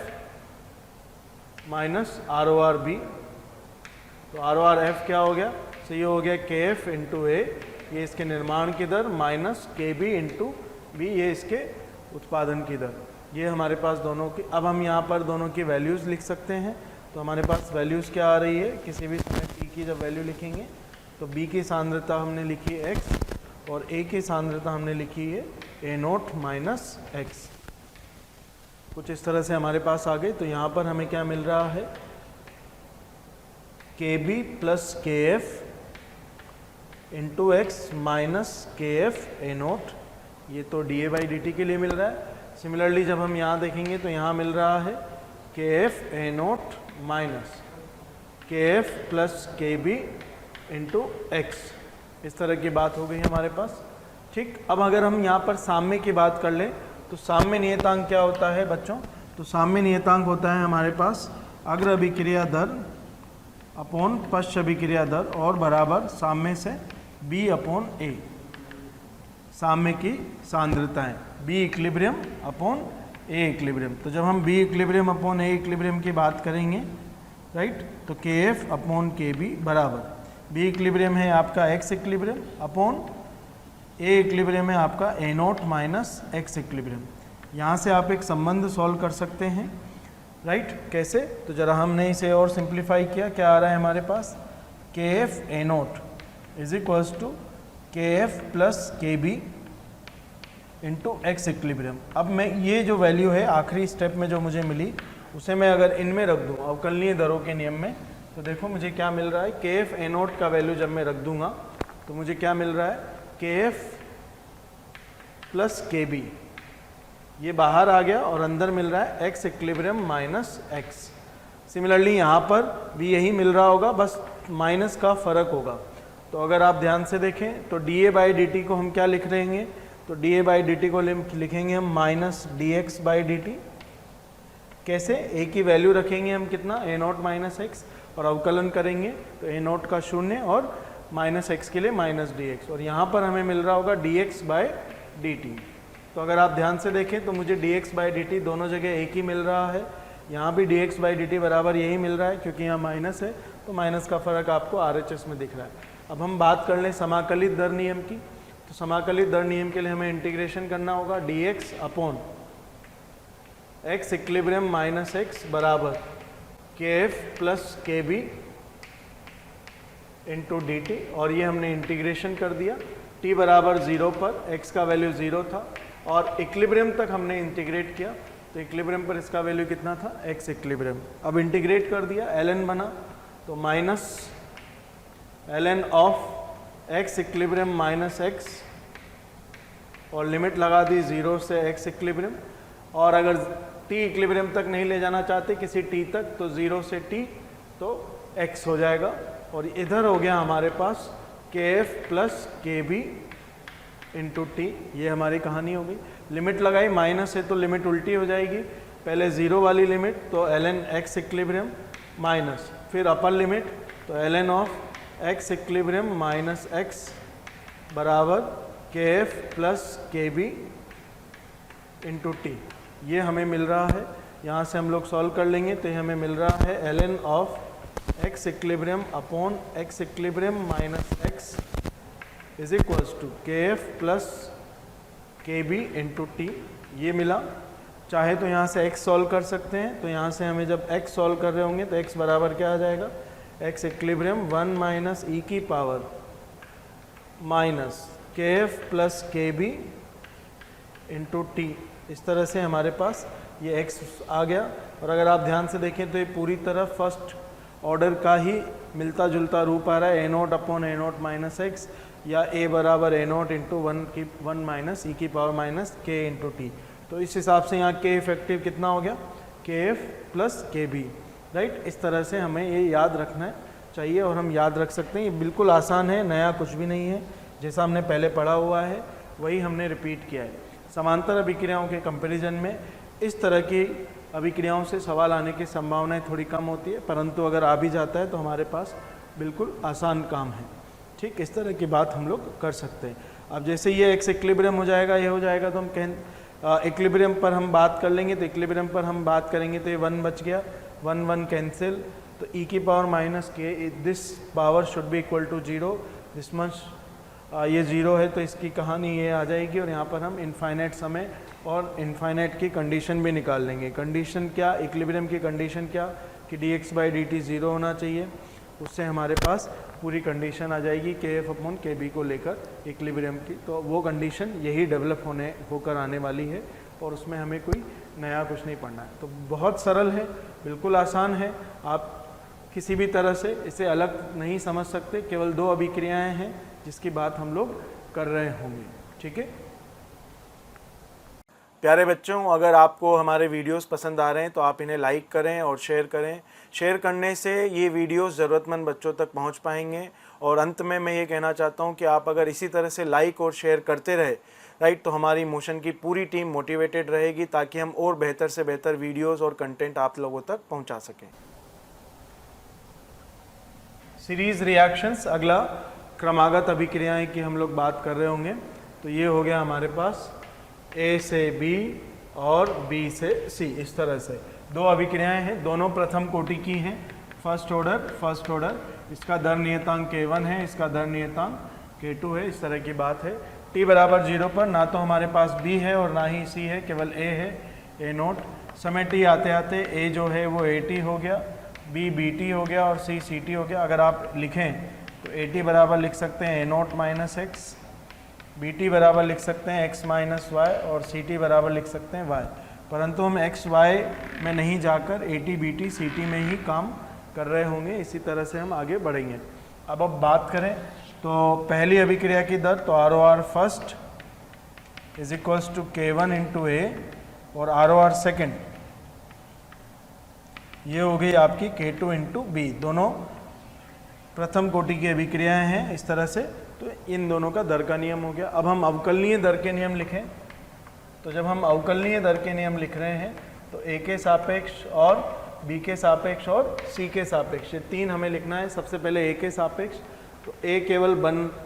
minus R O R B. तो आर ओ आर एफ क्या हो गया? तो ये हो गया Kf इंटू ए, ये इसके निर्माण की दर, माइनस Kb इंटू बी, ये इसके उत्पादन की दर। ये हमारे पास दोनों की, अब हम यहाँ पर दोनों की वैल्यूज़ लिख सकते हैं। तो हमारे पास वैल्यूज़ क्या आ रही है? किसी भी समय t की जब वैल्यू लिखेंगे तो b की सांद्रता हमने लिखी है x, और a की सांद्रता हमने लिखी है a नोट माइनस x। कुछ इस तरह से हमारे पास आ गए। तो यहाँ पर हमें क्या मिल रहा है? Kb plus Kf into x minus Kf a note, ये तो डी बाई डी टी के लिए मिल रहा है। सिमिलरली जब हम यहाँ देखेंगे तो यहाँ मिल रहा है Kf a note minus Kf plus Kb into x. इस तरह की बात हो गई हमारे पास। ठीक, अब अगर हम यहाँ पर साम्य की बात कर लें तो साम्य नियतांक क्या होता है बच्चों? तो साम्य नियतांक होता है हमारे पास अग्र अभिक्रिया दर अपॉन पश्च अभिक्रिया दर और बराबर साम्य से b अपॉन ए, साम्य की सांद्रताएं, b इक्विलिब्रियम अपॉन ए इक्विलिब्रियम। तो जब हम b इक्विलिब्रियम अपॉन ए इक्विलिब्रियम की बात करेंगे, राइट, तो Kf अपॉन Kb बराबर b इक्विलिब्रियम है आपका x इक्विलिब्रियम अपॉन ए इक्विलिब्रियम है आपका a note minus x equilibrium. यहाँ से आप एक संबंध सॉल्व कर सकते हैं, राइट, कैसे? तो जरा हमने इसे और सिंप्लीफाई किया। क्या आ रहा है हमारे पास? Kf a not is equals to Kf plus Kb into X equilibrium. अब मैं ये जो वैल्यू है आखिरी स्टेप में जो मुझे मिली, उसे मैं अगर इनमें रख दूँ अवकलनीय दरों के नियम में, तो देखो मुझे क्या मिल रहा है। Kf a नोट का वैल्यू जब मैं रख दूंगा तो मुझे क्या मिल रहा है? Kf प्लस Kb, ये बाहर आ गया और अंदर मिल रहा है x equilibrium minus x. Similarly यहाँ पर भी यही मिल रहा होगा, बस माइनस का फर्क होगा। तो अगर आप ध्यान से देखें तो D A by D T को हम क्या लिख रहेंगे? तो D A by D T को लिखेंगे हम minus D x by D T. कैसे? ए की वैल्यू रखेंगे हम कितना? ए नोट माइनस एक्स, और अवकलन करेंगे तो ए नोट का 0 और माइनस एक्स के लिए माइनस डी एक्स, और यहाँ पर हमें मिल रहा होगा D x by D T. तो अगर आप ध्यान से देखें तो मुझे dx बाई डी टी दोनों जगह एक ही मिल रहा है। यहाँ भी dx बाई डी टी बराबर यही मिल रहा है, क्योंकि यहाँ माइनस है तो माइनस का फर्क आपको RHS में दिख रहा है। अब हम बात कर लें समाकलित दर नियम की। तो समाकलित दर नियम के लिए हमें इंटीग्रेशन करना होगा dx upon x equilibrium minus x बराबर Kf plus Kb into D T, और ये हमने इंटीग्रेशन कर दिया। t बराबर 0 पर x का वैल्यू 0 था, और इक्विलिब्रियम तक हमने इंटीग्रेट किया। तो इक्विलिब्रियम पर इसका वैल्यू कितना था? x equilibrium. अब इंटीग्रेट कर दिया, ln बना, तो minus ln of x equilibrium minus x और लिमिट लगा दी 0 से x इक्विलिब्रियम, और अगर t इक्विलिब्रियम तक नहीं ले जाना चाहते किसी t तक तो 0 से t तो x हो जाएगा। और इधर हो गया हमारे पास kf plus kb into T, ये हमारी कहानी हो गई। लिमिट लगाई, माइनस है तो लिमिट उल्टी हो जाएगी, पहले 0 वाली लिमिट तो ln x इक्विलिब्रियम माइनस, फिर अपर लिमिट तो ln of x equilibrium minus x बराबर kf plus kb into T, ये हमें मिल रहा है। यहाँ से हम लोग सॉल्व कर लेंगे तो ये हमें मिल रहा है ln of x equilibrium upon x equilibrium minus x is equals to kf plus kb into T, ये मिला। चाहे तो यहाँ से x सॉल्व कर सकते हैं, तो यहाँ से हमें जब x सॉल्व कर रहे होंगे तो x बराबर क्या आ जाएगा, x इक्विलिब्रियम 1 माइनस e की power minus kf plus kb into T, इस तरह से हमारे पास ये x आ गया। और अगर आप ध्यान से देखें तो ये पूरी तरह फर्स्ट ऑर्डर का ही मिलता जुलता रूप आ रहा है, a naught upon a note minus x, या a बराबर a note into 1 minus e की power minus k into T. तो इस हिसाब से यहाँ k इफेक्टिव कितना हो गया, kf प्लस kb, राइट। इस तरह से हमें ये याद रखना चाहिए और हम याद रख सकते हैं। ये बिल्कुल आसान है, नया कुछ भी नहीं है, जैसा हमने पहले पढ़ा हुआ है वही हमने रिपीट किया है। समांतर अभिक्रियाओं के कंपैरिजन में इस तरह की अभिक्रियाओं से सवाल आने की संभावनाएं थोड़ी कम होती है, परंतु अगर आ भी जाता है तो हमारे पास बिल्कुल आसान काम है। ठीक, इस तरह की बात हम लोग कर सकते हैं। अब जैसे ये x इक्विलिब्रियम हो जाएगा, ये हो जाएगा, तो हम कहें इक्विलिब्रियम पर हम बात कर लेंगे, तो इक्विलिब्रियम पर हम बात करेंगे तो ये 1 बच गया, 1 कैंसिल, तो e की power minus K, this power should be equal to 0, this much ये 0 है तो इसकी कहानी ये आ जाएगी। और यहाँ पर हम इनफाइनाइट समय और इनफाइनाइट की कंडीशन भी निकाल लेंगे। कंडीशन क्या, इक्विलिब्रियम की कंडीशन क्या कि dx बाई dt 0 होना चाहिए, उससे हमारे पास पूरी कंडीशन आ जाएगी kf अपॉन kb को लेकर इक्विलिब्रियम की। तो वो कंडीशन यही डेवलप होकर आने वाली है और उसमें हमें कोई नया कुछ नहीं पढ़ना है। तो बहुत सरल है, बिल्कुल आसान है, आप किसी भी तरह से इसे अलग नहीं समझ सकते। केवल 2 अभिक्रियाएं हैं जिसकी बात हम लोग कर रहे होंगे। ठीक है प्यारे बच्चों, अगर आपको हमारे वीडियोस पसंद आ रहे हैं तो आप इन्हें लाइक करें और शेयर करें। शेयर करने से ये वीडियोस ज़रूरतमंद बच्चों तक पहुंच पाएंगे। और अंत में मैं ये कहना चाहता हूं कि आप अगर इसी तरह से लाइक और शेयर करते रहे, राइट, तो हमारी मोशन की पूरी टीम मोटिवेटेड रहेगी ताकि हम और बेहतर से बेहतर वीडियोज़ और कंटेंट आप लोगों तक पहुँचा सकें। सीरीज़ रिएक्शंस, अगला क्रमागत अभिक्रियाएँ की हम लोग बात कर रहे होंगे। तो ये हो गया हमारे पास A से B और B से C, इस तरह से 2 अभिक्रियाएं हैं, दोनों प्रथम कोटि की हैं, फर्स्ट ऑर्डर। इसका दर नियतांक K1 है, इसका दर नियतांक K2 है, इस तरह की बात है। t बराबर 0 पर ना तो हमारे पास B है और ना ही C है, केवल A है, A नोट। समय t आते आते A जो है वो AT हो गया, B BT हो गया और C CT हो गया। अगर आप लिखें तो AT बराबर लिख सकते हैं A note minus x, BT बराबर लिख सकते हैं x माइनस वाई और CT बराबर लिख सकते हैं y। परंतु हम x y में नहीं जाकर AT BT CT में ही काम कर रहे होंगे, इसी तरह से हम आगे बढ़ेंगे। अब बात करें तो पहली अभिक्रिया की दर, तो ROR first is equals to K1 into A और ROR सेकेंड ये हो गई आपकी K2 इंटू B। दोनों प्रथम कोटि की अभिक्रियाएं हैं इस तरह से, तो इन दोनों का दर का नियम हो गया। अब हम अवकलनीय दर के नियम लिखें, तो जब हम अवकलनीय दर के नियम लिख रहे हैं तो A के सापेक्ष और B के सापेक्ष और C के सापेक्ष, ये 3 हमें लिखना है। सबसे पहले A के सापेक्ष, तो A केवल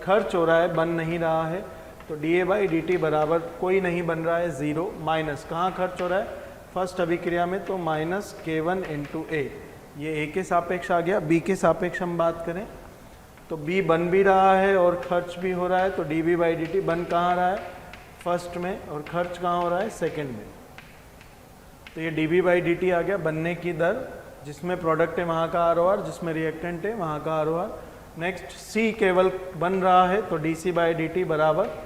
खर्च हो रहा है, बन नहीं रहा है, तो dA बाई dt बराबर कोई नहीं बन रहा है 0, माइनस कहाँ खर्च हो रहा है, फर्स्ट अभिक्रिया में, तो माइनस K1 इंटू A, ये A के सापेक्ष आ गया। B के सापेक्ष हम बात करें तो B बन भी रहा है और खर्च भी हो रहा है, तो dB बाई dt, बन कहाँ रहा है, फर्स्ट में, और खर्च कहाँ हो रहा है, सेकंड में, तो ये dB बाई dt आ गया। बनने की दर, जिसमें प्रोडक्ट है वहाँ का ROR, जिसमें रिएक्टेंट है वहाँ का ROR। नेक्स्ट C केवल बन रहा है, तो dC बाई dt बराबर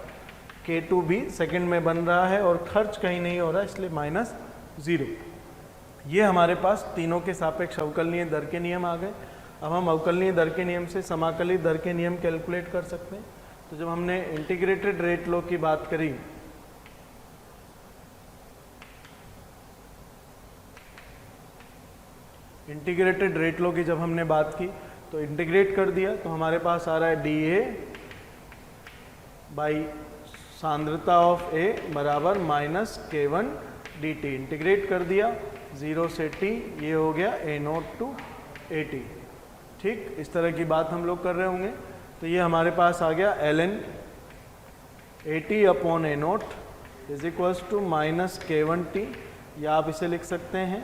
K2B सेकंड में बन रहा है और खर्च कहीं नहीं हो रहा है, इसलिए माइनस 0। ये हमारे पास तीनों के सापेक्ष अवकलनीय दर के नियम आ गए। अब हम अवकलनीय दर के नियम से समाकलित दर के नियम कैलकुलेट कर सकते हैं। तो जब हमने इंटीग्रेटेड रेट लॉ की बात करी इंटीग्रेटेड रेट लॉ की जब हमने बात की तो इंटीग्रेट कर दिया तो हमारे पास आ रहा है डी ए बाई सांद्रता ऑफ ए बराबर माइनस K1 dt। इंटीग्रेट कर दिया 0 से t, ये हो गया ए नोट टू ए टी। ठीक, इस तरह की बात हम लोग कर रहे होंगे। तो ये हमारे पास आ गया ln A T upon A not is equals to minus K1t, या आप इसे लिख सकते हैं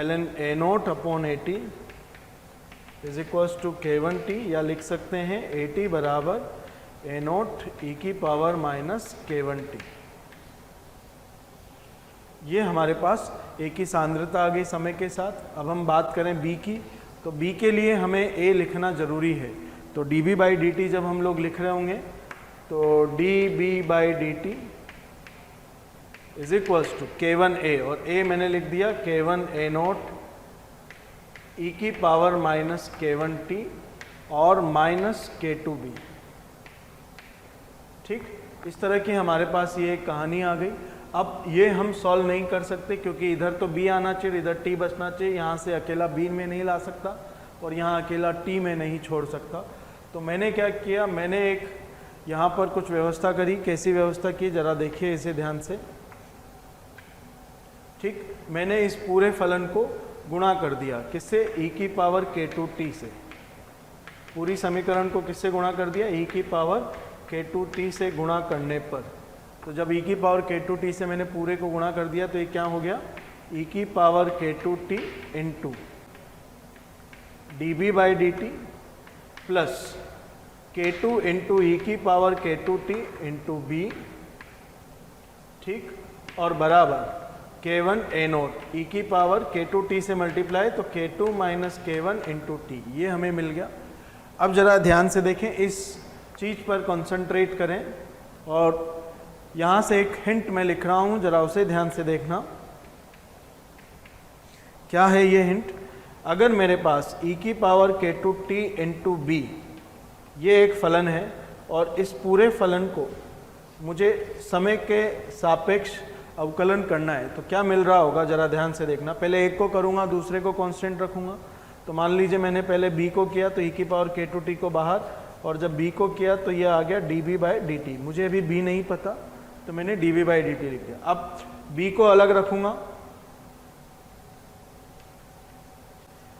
ln A not upon A T is equals to K1t, या लिख सकते हैं ए टी बराबर ए नोट ई की पावर माइनस K1t। ये हमारे पास ए की सांद्रता आ गई समय के साथ। अब हम बात करें बी की, तो बी के लिए हमें ए लिखना ज़रूरी है। तो D B by D T जब हम लोग लिख रहे होंगे तो D B by D T is equals to K1 A, और ए मैंने लिख दिया K1 ए नोट ई की पावर माइनस K1t और माइनस K2b। ठीक, इस तरह की हमारे पास ये एक कहानी आ गई। अब ये हम सॉल्व नहीं कर सकते क्योंकि इधर तो b आना चाहिए, इधर t बचना चाहिए। यहाँ से अकेला b में नहीं ला सकता और यहाँ अकेला t में नहीं छोड़ सकता। तो मैंने क्या किया, मैंने एक यहाँ पर कुछ व्यवस्था करी। कैसी व्यवस्था की जरा देखिए इसे ध्यान से। ठीक, मैंने इस पूरे फलन को गुणा कर दिया, किससे, e की पावर K2t से। पूरी समीकरण को किससे गुणा कर दिया, e की पावर K2t से गुणा करने पर। तो जब e की पावर K2t से मैंने पूरे को गुणा कर दिया तो ये क्या हो गया, e की power K2t into D B by D T plus K2 into E की पावर K2t इंटू बी। ठीक, और बराबर K1 ए नोट ई की पावर K2t से मल्टीप्लाई तो K2 minus K1 into T, ये हमें मिल गया। अब जरा ध्यान से देखें, इस चीज़ पर कंसंट्रेट करें और यहाँ से एक हिंट मैं लिख रहा हूँ, जरा उसे ध्यान से देखना। क्या है ये हिंट, अगर मेरे पास e की पावर K2t इंटू बी ये एक फलन है और इस पूरे फलन को मुझे समय के सापेक्ष अवकलन करना है तो क्या मिल रहा होगा, जरा ध्यान से देखना। पहले एक को करूँगा, दूसरे को कांस्टेंट रखूँगा। तो मान लीजिए मैंने पहले b को किया तो e की पावर K2t को बाहर, और जब b को किया तो ये आ गया D B by D T. मुझे अभी b नहीं पता तो मैंने D B by D T लिख दिया। अब b को अलग रखूँगा,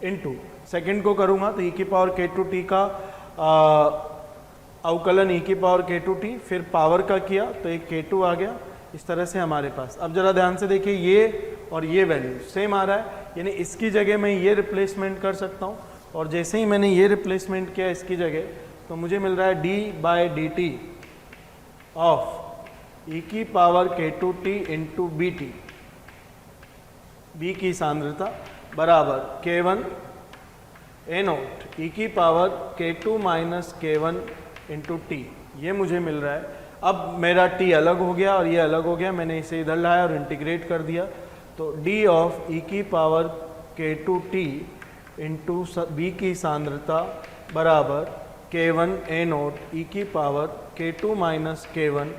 इंटू सेकेंड को करूँगा तो e की पावर K2t का अवकलन e की पावर K2t, फिर पावर का किया तो एक K2 आ गया। इस तरह से हमारे पास, अब जरा ध्यान से देखिए, ये और ये वैल्यू सेम आ रहा है, यानी इसकी जगह मैं ये रिप्लेसमेंट कर सकता हूँ। और जैसे ही मैंने ये रिप्लेसमेंट किया इसकी जगह तो मुझे मिल रहा है D by D T of E की power K2t into B T, B की सांद्रता बराबर K1 ए नोट ई की power K2 minus K1 into T, ये मुझे मिल रहा है। अब मेरा t अलग हो गया और ये अलग हो गया, मैंने इसे इधर लाया और इंटीग्रेट कर दिया तो d ऑफ ई की पावर K2t इंटू बी की सांद्रता बराबर K1 ए नोट ई की power K2 minus K1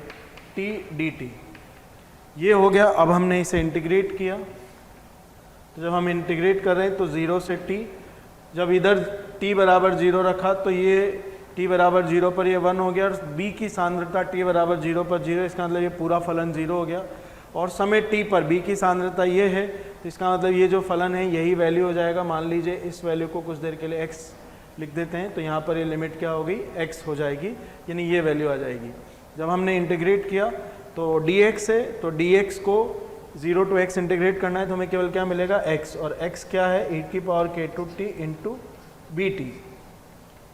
t dt, ये हो गया। अब हमने इसे इंटीग्रेट किया तो जब हम इंटीग्रेट कर रहे हैं तो 0 से t, जब इधर t बराबर 0 रखा तो ये t बराबर 0 पर ये 1 हो गया, और b की सांद्रता t बराबर 0 पर 0, इसका मतलब ये पूरा फलन 0 हो गया। और समय t पर b की सांद्रता ये है तो इसका मतलब ये जो फलन है यही वैल्यू हो जाएगा। मान लीजिए इस वैल्यू को कुछ देर के लिए x लिख देते हैं तो यहाँ पर ये लिमिट क्या हो गई, x हो जाएगी, यानी ये वैल्यू आ जाएगी। जब हमने इंटीग्रेट किया तो dx है, तो dx को 0 टू x इंटीग्रेट करना है तो हमें केवल क्या मिलेगा, x, और x क्या है, e की power K2t into B T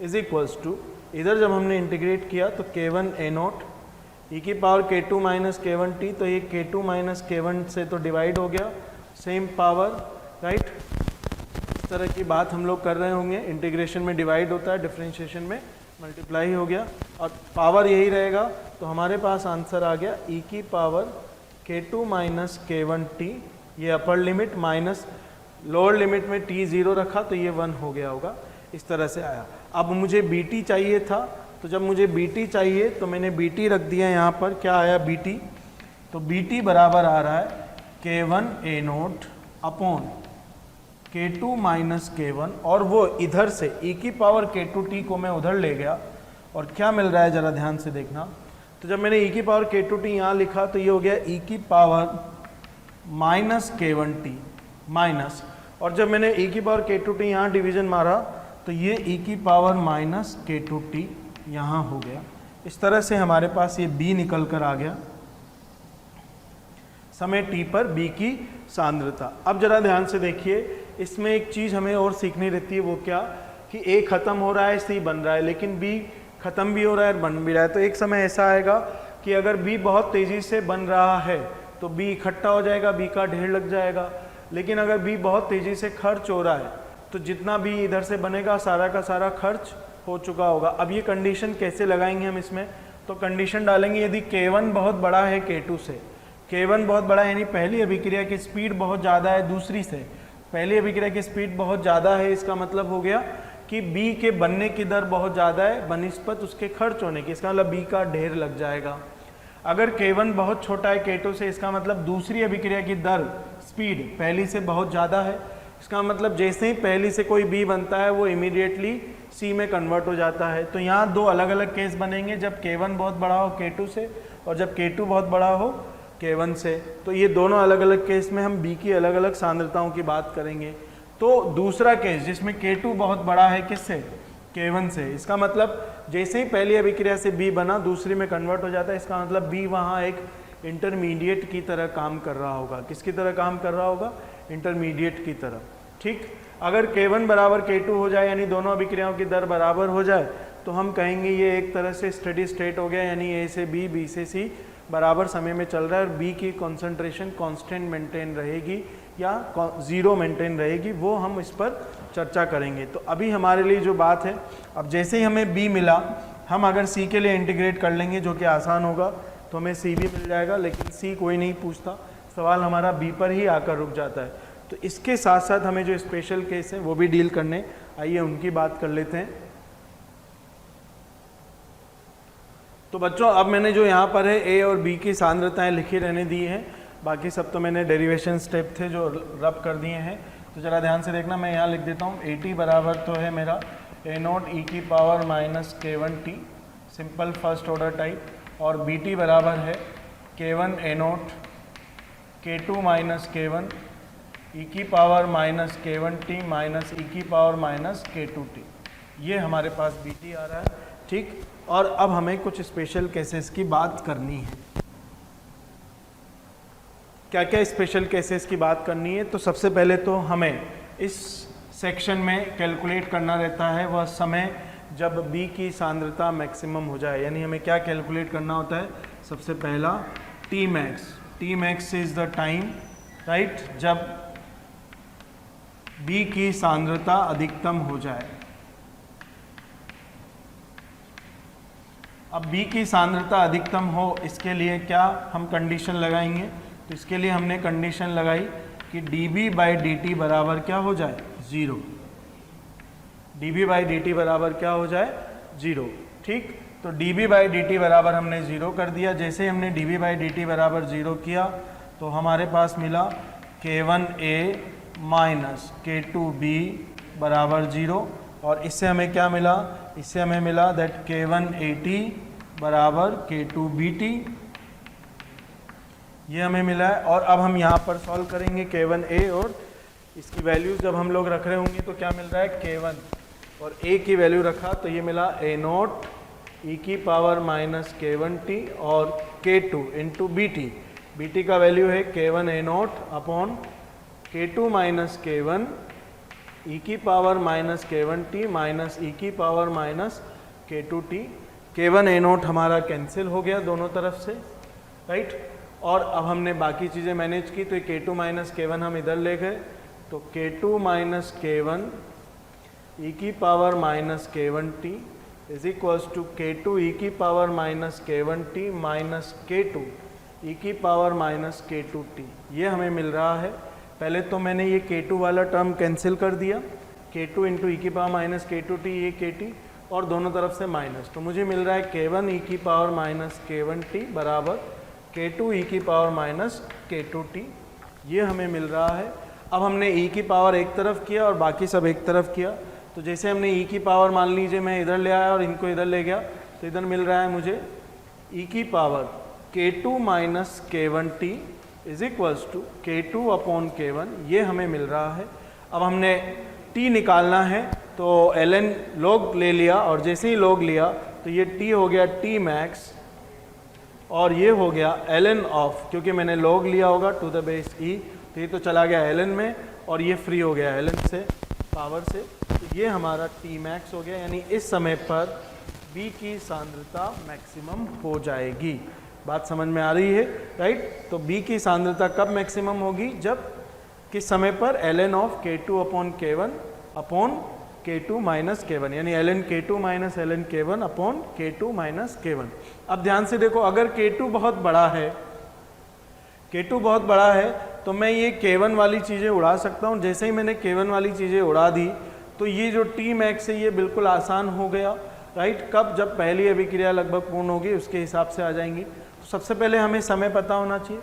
is equals to, इधर जब हमने इंटीग्रेट किया तो K1 ए नोट ई की पावर K2 माइनस K1t, तो ये K2 माइनस K1 से तो डिवाइड हो गया, सेम पावर, राइट। इस तरह की बात हम लोग कर रहे होंगे, इंटीग्रेशन में डिवाइड होता है, डिफरेंशिएशन में मल्टीप्लाई हो गया और पावर यही रहेगा। तो हमारे पास आंसर आ गया e की पावर K2 माइनस K1t, ये upper limit minus lower limit में t 0 रखा तो ये 1 हो गया होगा, इस तरह से आया। अब मुझे bt चाहिए था, तो जब मुझे bt चाहिए तो मैंने bt रख दिया यहाँ पर, क्या आया bt, तो bt बराबर आ रहा है K1 A not upon K2 minus K1, और वो इधर से e की पावर K2t को मैं उधर ले गया, और क्या मिल रहा है ज़रा ध्यान से देखना। तो जब मैंने e की पावर K2t यहाँ लिखा तो ये हो गया e की पावर माइनस K1t माइनस, और जब मैंने e की पावर K2t यहाँ डिवीजन मारा तो ये e की पावर माइनस K2t यहाँ हो गया। इस तरह से हमारे पास ये b निकल कर आ गया, समय t पर b की सांद्रता। अब जरा ध्यान से देखिए, इसमें एक चीज़ हमें और सीखनी रहती है, वो क्या कि a खत्म हो रहा है, c बन रहा है, लेकिन b खत्म भी हो रहा है और बन भी रहा है। तो एक समय ऐसा आएगा कि अगर b बहुत तेज़ी से बन रहा है तो b इकट्ठा हो जाएगा, b का ढेर लग जाएगा, लेकिन अगर b बहुत तेज़ी से खर्च हो रहा है तो जितना b इधर से बनेगा सारा का सारा खर्च हो चुका होगा। अब ये कंडीशन कैसे लगाएंगे हम इसमें, तो कंडीशन डालेंगे यदि K1 बहुत बड़ा है K2 से, K1 बहुत बड़ा है यानी पहली अभिक्रिया की स्पीड बहुत ज़्यादा है दूसरी से, पहली अभिक्रिया की स्पीड बहुत ज़्यादा है, इसका मतलब हो गया कि B के बनने की दर बहुत ज़्यादा है बनिस्पत उसके खर्च होने की, इसका मतलब B का ढेर लग जाएगा। अगर K1 बहुत छोटा है K2 से, इसका मतलब दूसरी अभिक्रिया की दर स्पीड पहली से बहुत ज़्यादा है, इसका मतलब जैसे ही पहली से कोई B बनता है वो इमीडिएटली C में कन्वर्ट हो जाता है। तो यहाँ दो अलग अलग केस बनेंगे, जब K1 बहुत बड़ा हो K2 से और जब K2 बहुत बड़ा हो K1 से। तो ये दोनों अलग अलग केस में हम B की अलग अलग सांद्रताओं की बात करेंगे। तो दूसरा केस जिसमें K2 बहुत बड़ा है किससे, K1 से, इसका मतलब जैसे ही पहली अभिक्रिया से B बना दूसरी में कन्वर्ट हो जाता है, इसका मतलब B वहाँ एक इंटरमीडिएट की तरह काम कर रहा होगा। किसकी तरह काम कर रहा होगा, इंटरमीडिएट की तरह। ठीक, अगर K1 बराबर K2 हो जाए यानी दोनों अभिक्रियाओं की दर बराबर हो जाए तो हम कहेंगे ये एक तरह से स्टेडी स्टेट हो गया, यानी A से B, B से C बराबर समय में चल रहा है और B की कॉन्सेंट्रेशन कांस्टेंट मेंटेन रहेगी या ज़ीरो मेंटेन रहेगी, वो हम इस पर चर्चा करेंगे। तो अभी हमारे लिए जो बात है, अब जैसे ही हमें B मिला, हम अगर C के लिए इंटीग्रेट कर लेंगे जो कि आसान होगा, तो हमें C भी मिल जाएगा, लेकिन C कोई नहीं पूछता, सवाल हमारा B पर ही आकर रुक जाता है। तो इसके साथ साथ हमें जो स्पेशल केस है वो भी डील करने, आइए उनकी बात कर लेते हैं। तो बच्चों अब मैंने जो यहाँ पर है A और B की सांद्रताएं लिखी रहने दी हैं, बाकी सब तो मैंने डेरिवेशन स्टेप थे जो रब कर दिए हैं। तो ज़रा ध्यान से देखना, मैं यहाँ लिख देता हूँ AT बराबर तो है मेरा A0 e की power minus K1t simple first order type, और BT बराबर है K1 A0 K2 minus K1 e की power minus K1t minus e की पावर माइनस K2t, ये हमारे पास BT आ रहा है। ठीक, और अब हमें कुछ स्पेशल केसेस की बात करनी है। क्या क्या स्पेशल केसेस की बात करनी है, तो सबसे पहले तो हमें इस सेक्शन में कैलकुलेट करना रहता है वह समय जब B की सांद्रता मैक्सिमम हो जाए, यानी हमें क्या कैलकुलेट करना होता है, सबसे पहला T max is the time, right, जब B की सांद्रता अधिकतम हो जाए। अब B की सांद्रता अधिकतम हो, इसके लिए क्या हम कंडीशन लगाएंगे, तो इसके लिए हमने कंडीशन लगाई कि dB/dt बराबर क्या हो जाए, 0, dB/dt बराबर क्या हो जाए, 0। ठीक, तो dB/dt बराबर हमने 0 कर दिया। जैसे हमने dB/dt बराबर 0 किया तो हमारे पास मिला K1A माइनस K2B बराबर 0, और इससे हमें क्या मिला, इससे हमें मिला दैट K1AT बराबर K2BT, ये हमें मिला है। और अब हम यहाँ पर सॉल्व करेंगे K1A, और इसकी वैल्यूज जब हम लोग रख रहे होंगे तो क्या मिल रहा है, K1 और A की वैल्यू रखा तो ये मिला A0 e की पावर माइनस K1t और K2 इंटू BT का वैल्यू है K1 A0 upon K2 minus K1 e की power minus K1t minus e की power minus K2t। K1 A0 हमारा कैंसिल हो गया दोनों तरफ से, राइट। और अब हमने बाकी चीज़ें मैनेज की, तो ये K2 माइनस K1 हम इधर ले गए, तो K2 माइनस K1 e की power minus K1t is equals to K2 e की power minus K1t minus K2 e की पावर माइनस K2t, ये हमें मिल रहा है। पहले तो मैंने ये K2 वाला टर्म कैंसिल कर दिया, K2 इंटू ई की पावर माइनस K2t, ये KT और दोनों तरफ से माइनस, तो मुझे मिल रहा है K1 e की पावर माइनस K1t बराबर K2 e की पावर माइनस K2t, ये हमें मिल रहा है। अब हमने e की पावर एक तरफ किया और बाकी सब एक तरफ किया, तो जैसे हमने e की पावर मान लीजिए मैं इधर ले आया और इनको इधर ले गया, तो इधर मिल रहा है मुझे e की power k2 minus k1t is equals to k2 upon k1, ये हमें मिल रहा है। अब हमने t निकालना है तो ln log ले लिया, और जैसे ही log लिया तो ये t हो गया t max और ये हो गया ln ऑफ, क्योंकि मैंने log लिया होगा टू द बेस e, तो ये तो चला गया ln में और ये फ्री हो गया ln से पावर से, तो ये हमारा t max हो गया। यानी इस समय पर b की सांद्रता मैक्सिमम हो जाएगी। बात समझ में आ रही है, राइट? तो b की सांद्रता कब मैक्सिमम होगी? जब किस समय पर ln of k2 upon k1 upon k2 minus k1, यानी ln k2 minus ln k1 upon k2 minus k1। अब ध्यान से देखो, अगर k2 बहुत बड़ा है, k2 बहुत बड़ा है तो मैं ये k1 वाली चीज़ें उड़ा सकता हूँ। जैसे ही मैंने k1 वाली चीज़ें उड़ा दी तो ये जो t max है ये बिल्कुल आसान हो गया, राइट? कब? जब पहली अभिक्रिया लगभग पूर्ण होगी उसके हिसाब से आ जाएंगी। तो सबसे पहले हमें समय पता होना चाहिए,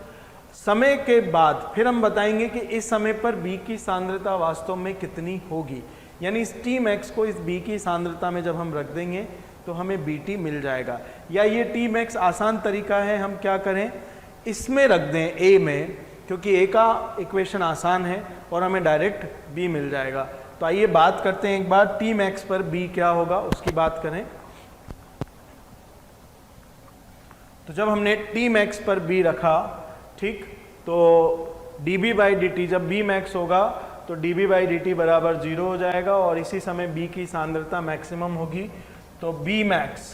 समय के बाद फिर हम बताएंगे कि इस समय पर b की सांद्रता वास्तव में कितनी होगी। यानी इस t max को इस b की सांद्रता में जब हम रख देंगे तो हमें bt मिल जाएगा। या ये t max आसान तरीका है, हम क्या करें, इसमें रख दें a में, क्योंकि a का इक्वेशन आसान है और हमें डायरेक्ट b मिल जाएगा। तो आइए बात करते हैं एक बार t max पर b क्या होगा उसकी बात करें। तो जब हमने t max पर b रखा, ठीक, तो dB बाई dt, जब b max होगा तो dB बाई dt बराबर 0 हो जाएगा और इसी समय b की सांद्रता मैक्सिमम होगी। तो b max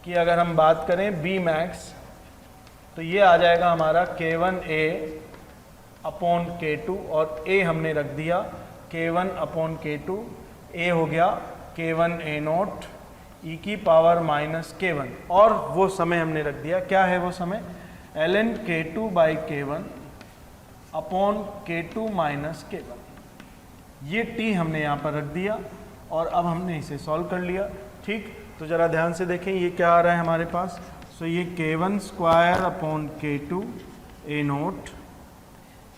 की अगर हम बात करें, b max तो ये आ जाएगा हमारा k1a अपॉन k2 और a हमने रख दिया k1 अपॉन k2, a हो गया k1a नोट e की पावर माइनस k1, और वो समय हमने रख दिया, क्या है वो समय, ln k2 by k1 upon k2 minus k1। ये t हमने यहाँ पर रख दिया और अब हमने इसे सॉल्व कर लिया, ठीक। तो ज़रा ध्यान से देखें ये क्या आ रहा है हमारे पास। सो ये k1 square upon k2 a note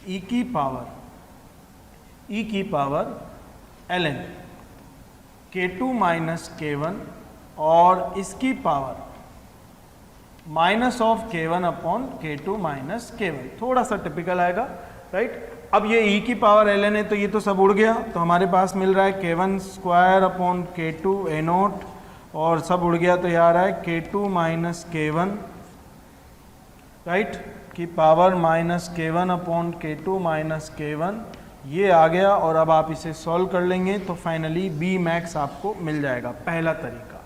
e की power ln k2 minus k1 और इसकी power minus of k1 upon k2 minus k1। थोड़ा सा टिपिकल आएगा, राइट। अब ये e की पावर ln है तो ये तो सब उड़ गया, तो हमारे पास मिल रहा है k1 square upon k2 a note और सब उड़ गया, तो ये आ रहा है k2 माइनस k1, राइट, की power minus k1 upon k2 minus k1, ये आ गया। और अब आप इसे सॉल्व कर लेंगे तो फाइनली b मैक्स आपको मिल जाएगा। पहला तरीका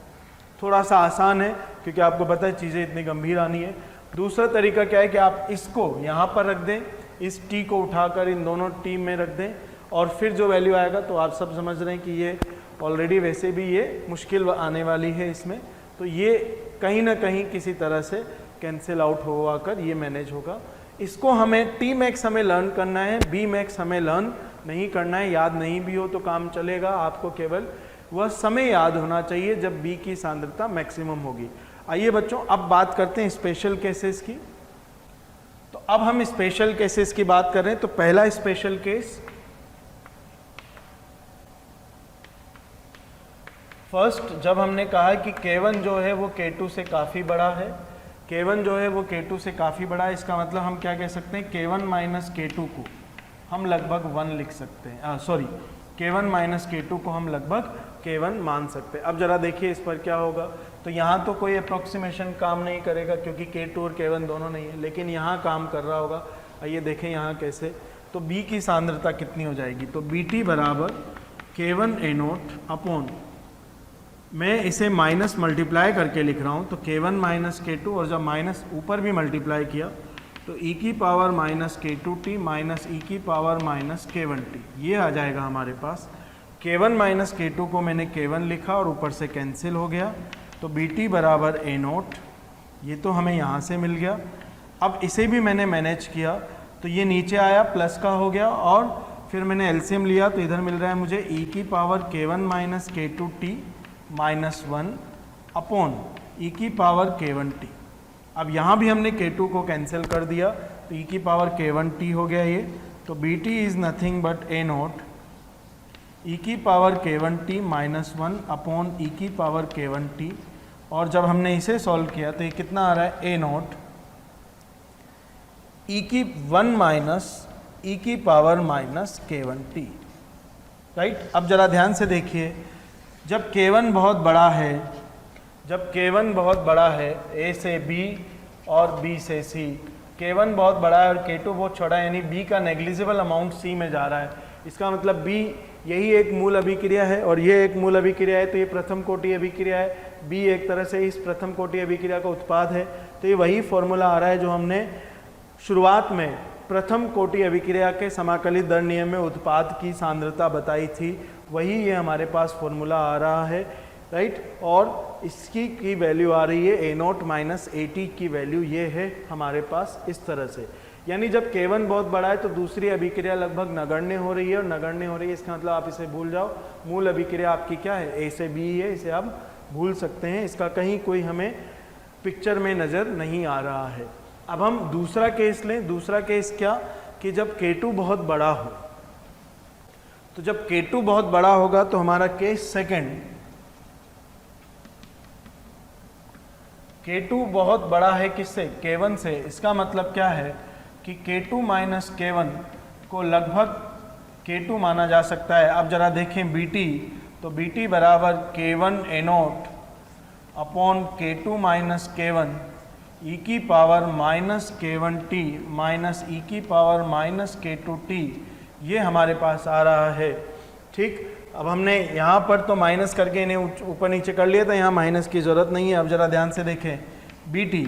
थोड़ा सा आसान है क्योंकि आपको पता है चीज़ें इतनी गंभीर आनी है। दूसरा तरीका क्या है कि आप इसको यहाँ पर रख दें, इस t को उठाकर इन दोनों t में रख दें और फिर जो वैल्यू आएगा, तो आप सब समझ रहे हैं कि ये ऑलरेडी वैसे भी ये मुश्किल आने वाली है इसमें, तो ये कहीं ना कहीं किसी तरह से कैंसिल आउट होगा कर ये मैनेज होगा। इसको हमें t मैक्स हमें लर्न करना है, b मैक्स हमें लर्न नहीं करना है। याद नहीं भी हो तो काम चलेगा, आपको केवल वह समय याद होना चाहिए जब b की सांद्रता मैक्सिमम होगी। आइए बच्चों अब बात करते हैं स्पेशल केसेस की। तो अब हम स्पेशल केसेस की बात कर रहे हैं। तो पहला स्पेशल केस, फर्स्ट, जब हमने कहा कि k1 जो है वो k2 से काफ़ी बड़ा है, k1 जो है वो k2 से काफ़ी बड़ा है, इसका मतलब हम क्या कह सकते हैं, k1 माइनस k2 को हम लगभग 1 लिख सकते हैं, सॉरी k1 माइनस k2 को हम लगभग k1 मान सकते हैं। अब जरा देखिए इस पर क्या होगा। तो यहाँ तो कोई अप्रोक्सीमेशन काम नहीं करेगा क्योंकि k2 और k1 दोनों नहीं है, लेकिन यहाँ काम कर रहा होगा। आइए देखें यहाँ कैसे। तो b की सांद्रता कितनी हो जाएगी, तो bt बराबर k1 a नोट अपॉन, मैं इसे माइनस मल्टीप्लाई करके लिख रहा हूँ, तो k1 माइनस k2 और जब माइनस ऊपर भी मल्टीप्लाई किया तो e की power minus k2t minus e की पावर माइनस k1t, ये आ जाएगा हमारे पास। k1 माइनस k2 को मैंने k1 लिखा और ऊपर से कैंसिल हो गया, तो bt बराबर a नोट, ये तो हमें यहाँ से मिल गया। अब इसे भी मैंने मैनेज किया तो ये नीचे आया प्लस का हो गया और फिर मैंने एलसीएम लिया तो इधर मिल रहा है मुझे e की power k1 minus k2t minus 1 upon e की पावर k1t। अब यहाँ भी हमने k2 को कैंसिल कर दिया तो e की पावर k1t हो गया ये, तो B T is nothing but A nought E की पावर k1t माइनस 1 अपॉन ई की पावर k1t, और जब हमने इसे सॉल्व किया तो ये कितना आ रहा है, ए नोट ई की 1 माइनस ई की पावर माइनस k1t, राइट। अब जरा ध्यान से देखिए, जब k1 बहुत बड़ा है, जब k1 बहुत बड़ा है a से b और b से c, k1 बहुत बड़ा है और k2 बहुत छोटा है, यानी b का नेग्लिजिबल अमाउंट c में जा रहा है, इसका मतलब b यही एक मूल अभिक्रिया है और ये एक मूल अभिक्रिया है, तो ये प्रथम कोटि अभिक्रिया है, b एक तरह से इस प्रथम कोटि अभिक्रिया का उत्पाद है। तो ये वही फॉर्मूला आ रहा है जो हमने शुरुआत में प्रथम कोटि अभिक्रिया के समाकलित दर नियम में उत्पाद की सांद्रता बताई थी, वही ये हमारे पास फॉर्मूला आ रहा है, राइट। और इसकी की वैल्यू आ रही है ए नोट माइनस ए टी की वैल्यू ये है हमारे पास इस तरह से, यानी जब k1 बहुत बड़ा है तो दूसरी अभिक्रिया लगभग नगण्य हो रही है, और नगण्य हो रही है इसका मतलब आप इसे भूल जाओ, मूल अभिक्रिया आपकी क्या है, ए से बी है, इसे आप भूल सकते हैं, इसका कहीं कोई हमें पिक्चर में नज़र नहीं आ रहा है। अब हम दूसरा केस लें। दूसरा केस क्या, कि जब k2 बहुत बड़ा हो, तो जब k2 बहुत बड़ा होगा तो हमारा केस सेकंड, k2 बहुत बड़ा है किससे, k1 से, इसका मतलब क्या है कि k2 माइनस k1 को लगभग k2 माना जा सकता है। अब जरा देखें bt, तो bt बराबर k1 a naught upon k2 minus k1 ई की power minus k1t minus E की पावर माइनस k2t, ये हमारे पास आ रहा है, ठीक। अब हमने यहाँ पर तो माइनस करके इन्हें ऊपर नीचे कर लिया था, यहाँ माइनस की ज़रूरत नहीं है। अब जरा ध्यान से देखें bt,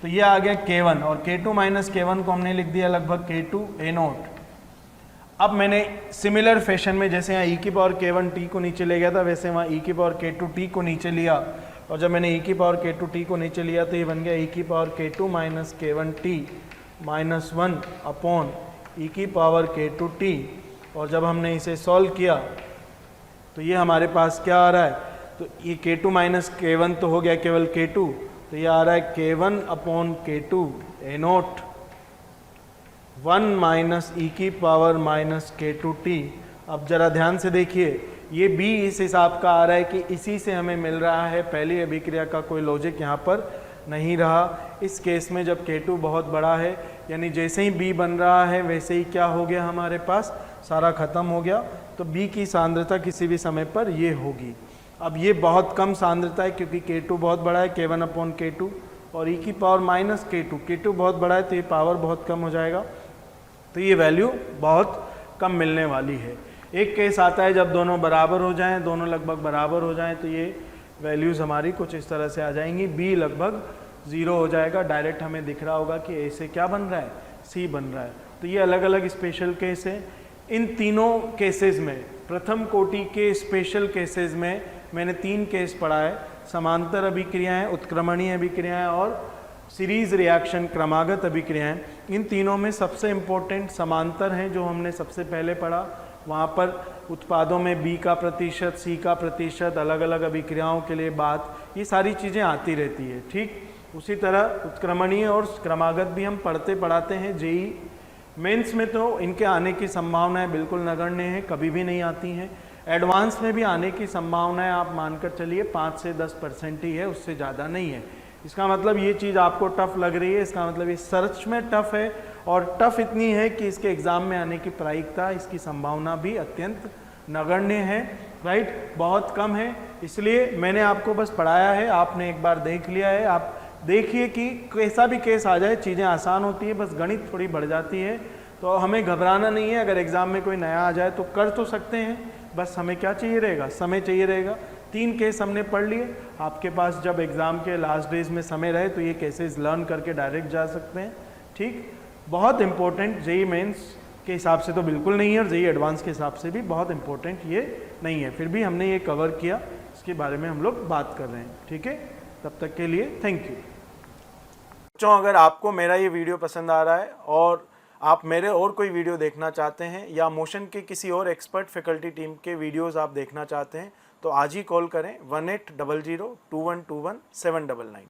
तो ये आ गया k1 और k2 माइनस k1 को हमने लिख दिया लगभग k2 a नोट। अब मैंने सिमिलर फैशन में जैसे यहाँ e की पावर k1t को नीचे ले गया था, वैसे वहाँ e की पावर k2t को नीचे लिया, और जब मैंने e की पावर k2t को नीचे लिया तो ये बन गया e की power k2 minus k1t minus 1 upon e की पावर k2t, और जब हमने इसे सॉल्व किया तो ये हमारे पास क्या आ रहा है, तो ये k2 माइनस k1 तो हो गया केवल k2, तो ये आ रहा है k1 upon k2 a nought 1 minus E की पावर माइनस k2t। अब जरा ध्यान से देखिए, ये b इस हिसाब का आ रहा है कि इसी से हमें मिल रहा है, पहली अभिक्रिया का कोई लॉजिक यहाँ पर नहीं रहा। इस केस में जब k2 बहुत बड़ा है, यानी जैसे ही b बन रहा है वैसे ही क्या हो गया, हमारे पास सारा खत्म हो गया, तो b की सांद्रता किसी भी समय पर ये होगी। अब ये बहुत कम सांद्रता है क्योंकि k2 बहुत बड़ा है, k1 अपॉन k2, और e की पावर माइनस k2 बहुत बड़ा है तो ये पावर बहुत कम हो जाएगा, तो ये वैल्यू बहुत कम मिलने वाली है। एक केस आता है जब दोनों बराबर हो जाएं, दोनों लगभग बराबर हो जाएं, तो ये वैल्यूज़ हमारी कुछ इस तरह से आ जाएंगी, b लगभग 0 हो जाएगा, डायरेक्ट हमें दिख रहा होगा कि a से क्या बन रहा है, c बन रहा है। तो ये अलग अलग स्पेशल केस है। इन तीनों केसेस में, प्रथम कोटि के स्पेशल केसेस में मैंने 3 केस पढ़ा है, समांतर अभिक्रियाएं, उत्क्रमणीय अभिक्रियाएं और सीरीज रिएक्शन क्रमागत अभिक्रियाएं। इन तीनों में सबसे इम्पोर्टेंट समांतर हैं जो हमने सबसे पहले पढ़ा, वहाँ पर उत्पादों में b का प्रतिशत, c का प्रतिशत, अलग अलग अभिक्रियाओं के लिए बात, ये सारी चीज़ें आती रहती है, ठीक। उसी तरह उत्क्रमणीय और क्रमागत भी हम पढ़ते पढ़ाते हैं। जेई मेंस में तो इनके आने की संभावनाएं बिल्कुल नगण्य हैं, कभी भी नहीं आती हैं। एडवांस में भी आने की संभावनाएं आप मानकर चलिए 5 से 10% ही है, उससे ज़्यादा नहीं है। इसका मतलब ये चीज़ आपको टफ लग रही है, इसका मतलब ये सर्च में टफ है, और टफ इतनी है कि इसके एग्ज़ाम में आने की प्रायिकता, इसकी संभावना भी अत्यंत नगण्य है, राइट, बहुत कम है। इसलिए मैंने आपको बस पढ़ाया है, आपने एक बार देख लिया है। आप देखिए कि कैसा भी केस आ जाए, चीज़ें आसान होती है, बस गणित थोड़ी बढ़ जाती है, तो हमें घबराना नहीं है। अगर एग्ज़ाम में कोई नया आ जाए तो कर तो सकते हैं, बस हमें क्या चाहिए रहेगा, समय चाहिए रहेगा। 3 केस हमने पढ़ लिए, आपके पास जब एग्ज़ाम के लास्ट डेज में समय रहे तो ये केसेस लर्न करके डायरेक्ट जा सकते हैं, ठीक। बहुत इंपॉर्टेंट जेई मेंस के हिसाब से तो बिल्कुल नहीं है, और जेई एडवांस के हिसाब से भी बहुत इंपॉर्टेंट ये नहीं है, फिर भी हमने ये कवर किया, इसके बारे में हम लोग बात कर रहे हैं, ठीक है। तब तक के लिए थैंक यू। बच्चों, अगर आपको मेरा ये वीडियो पसंद आ रहा है और आप मेरे और कोई वीडियो देखना चाहते हैं, या मोशन के किसी और एक्सपर्ट फैकल्टी टीम के वीडियोस आप देखना चाहते हैं, तो आज ही कॉल करें 1800 2121 799।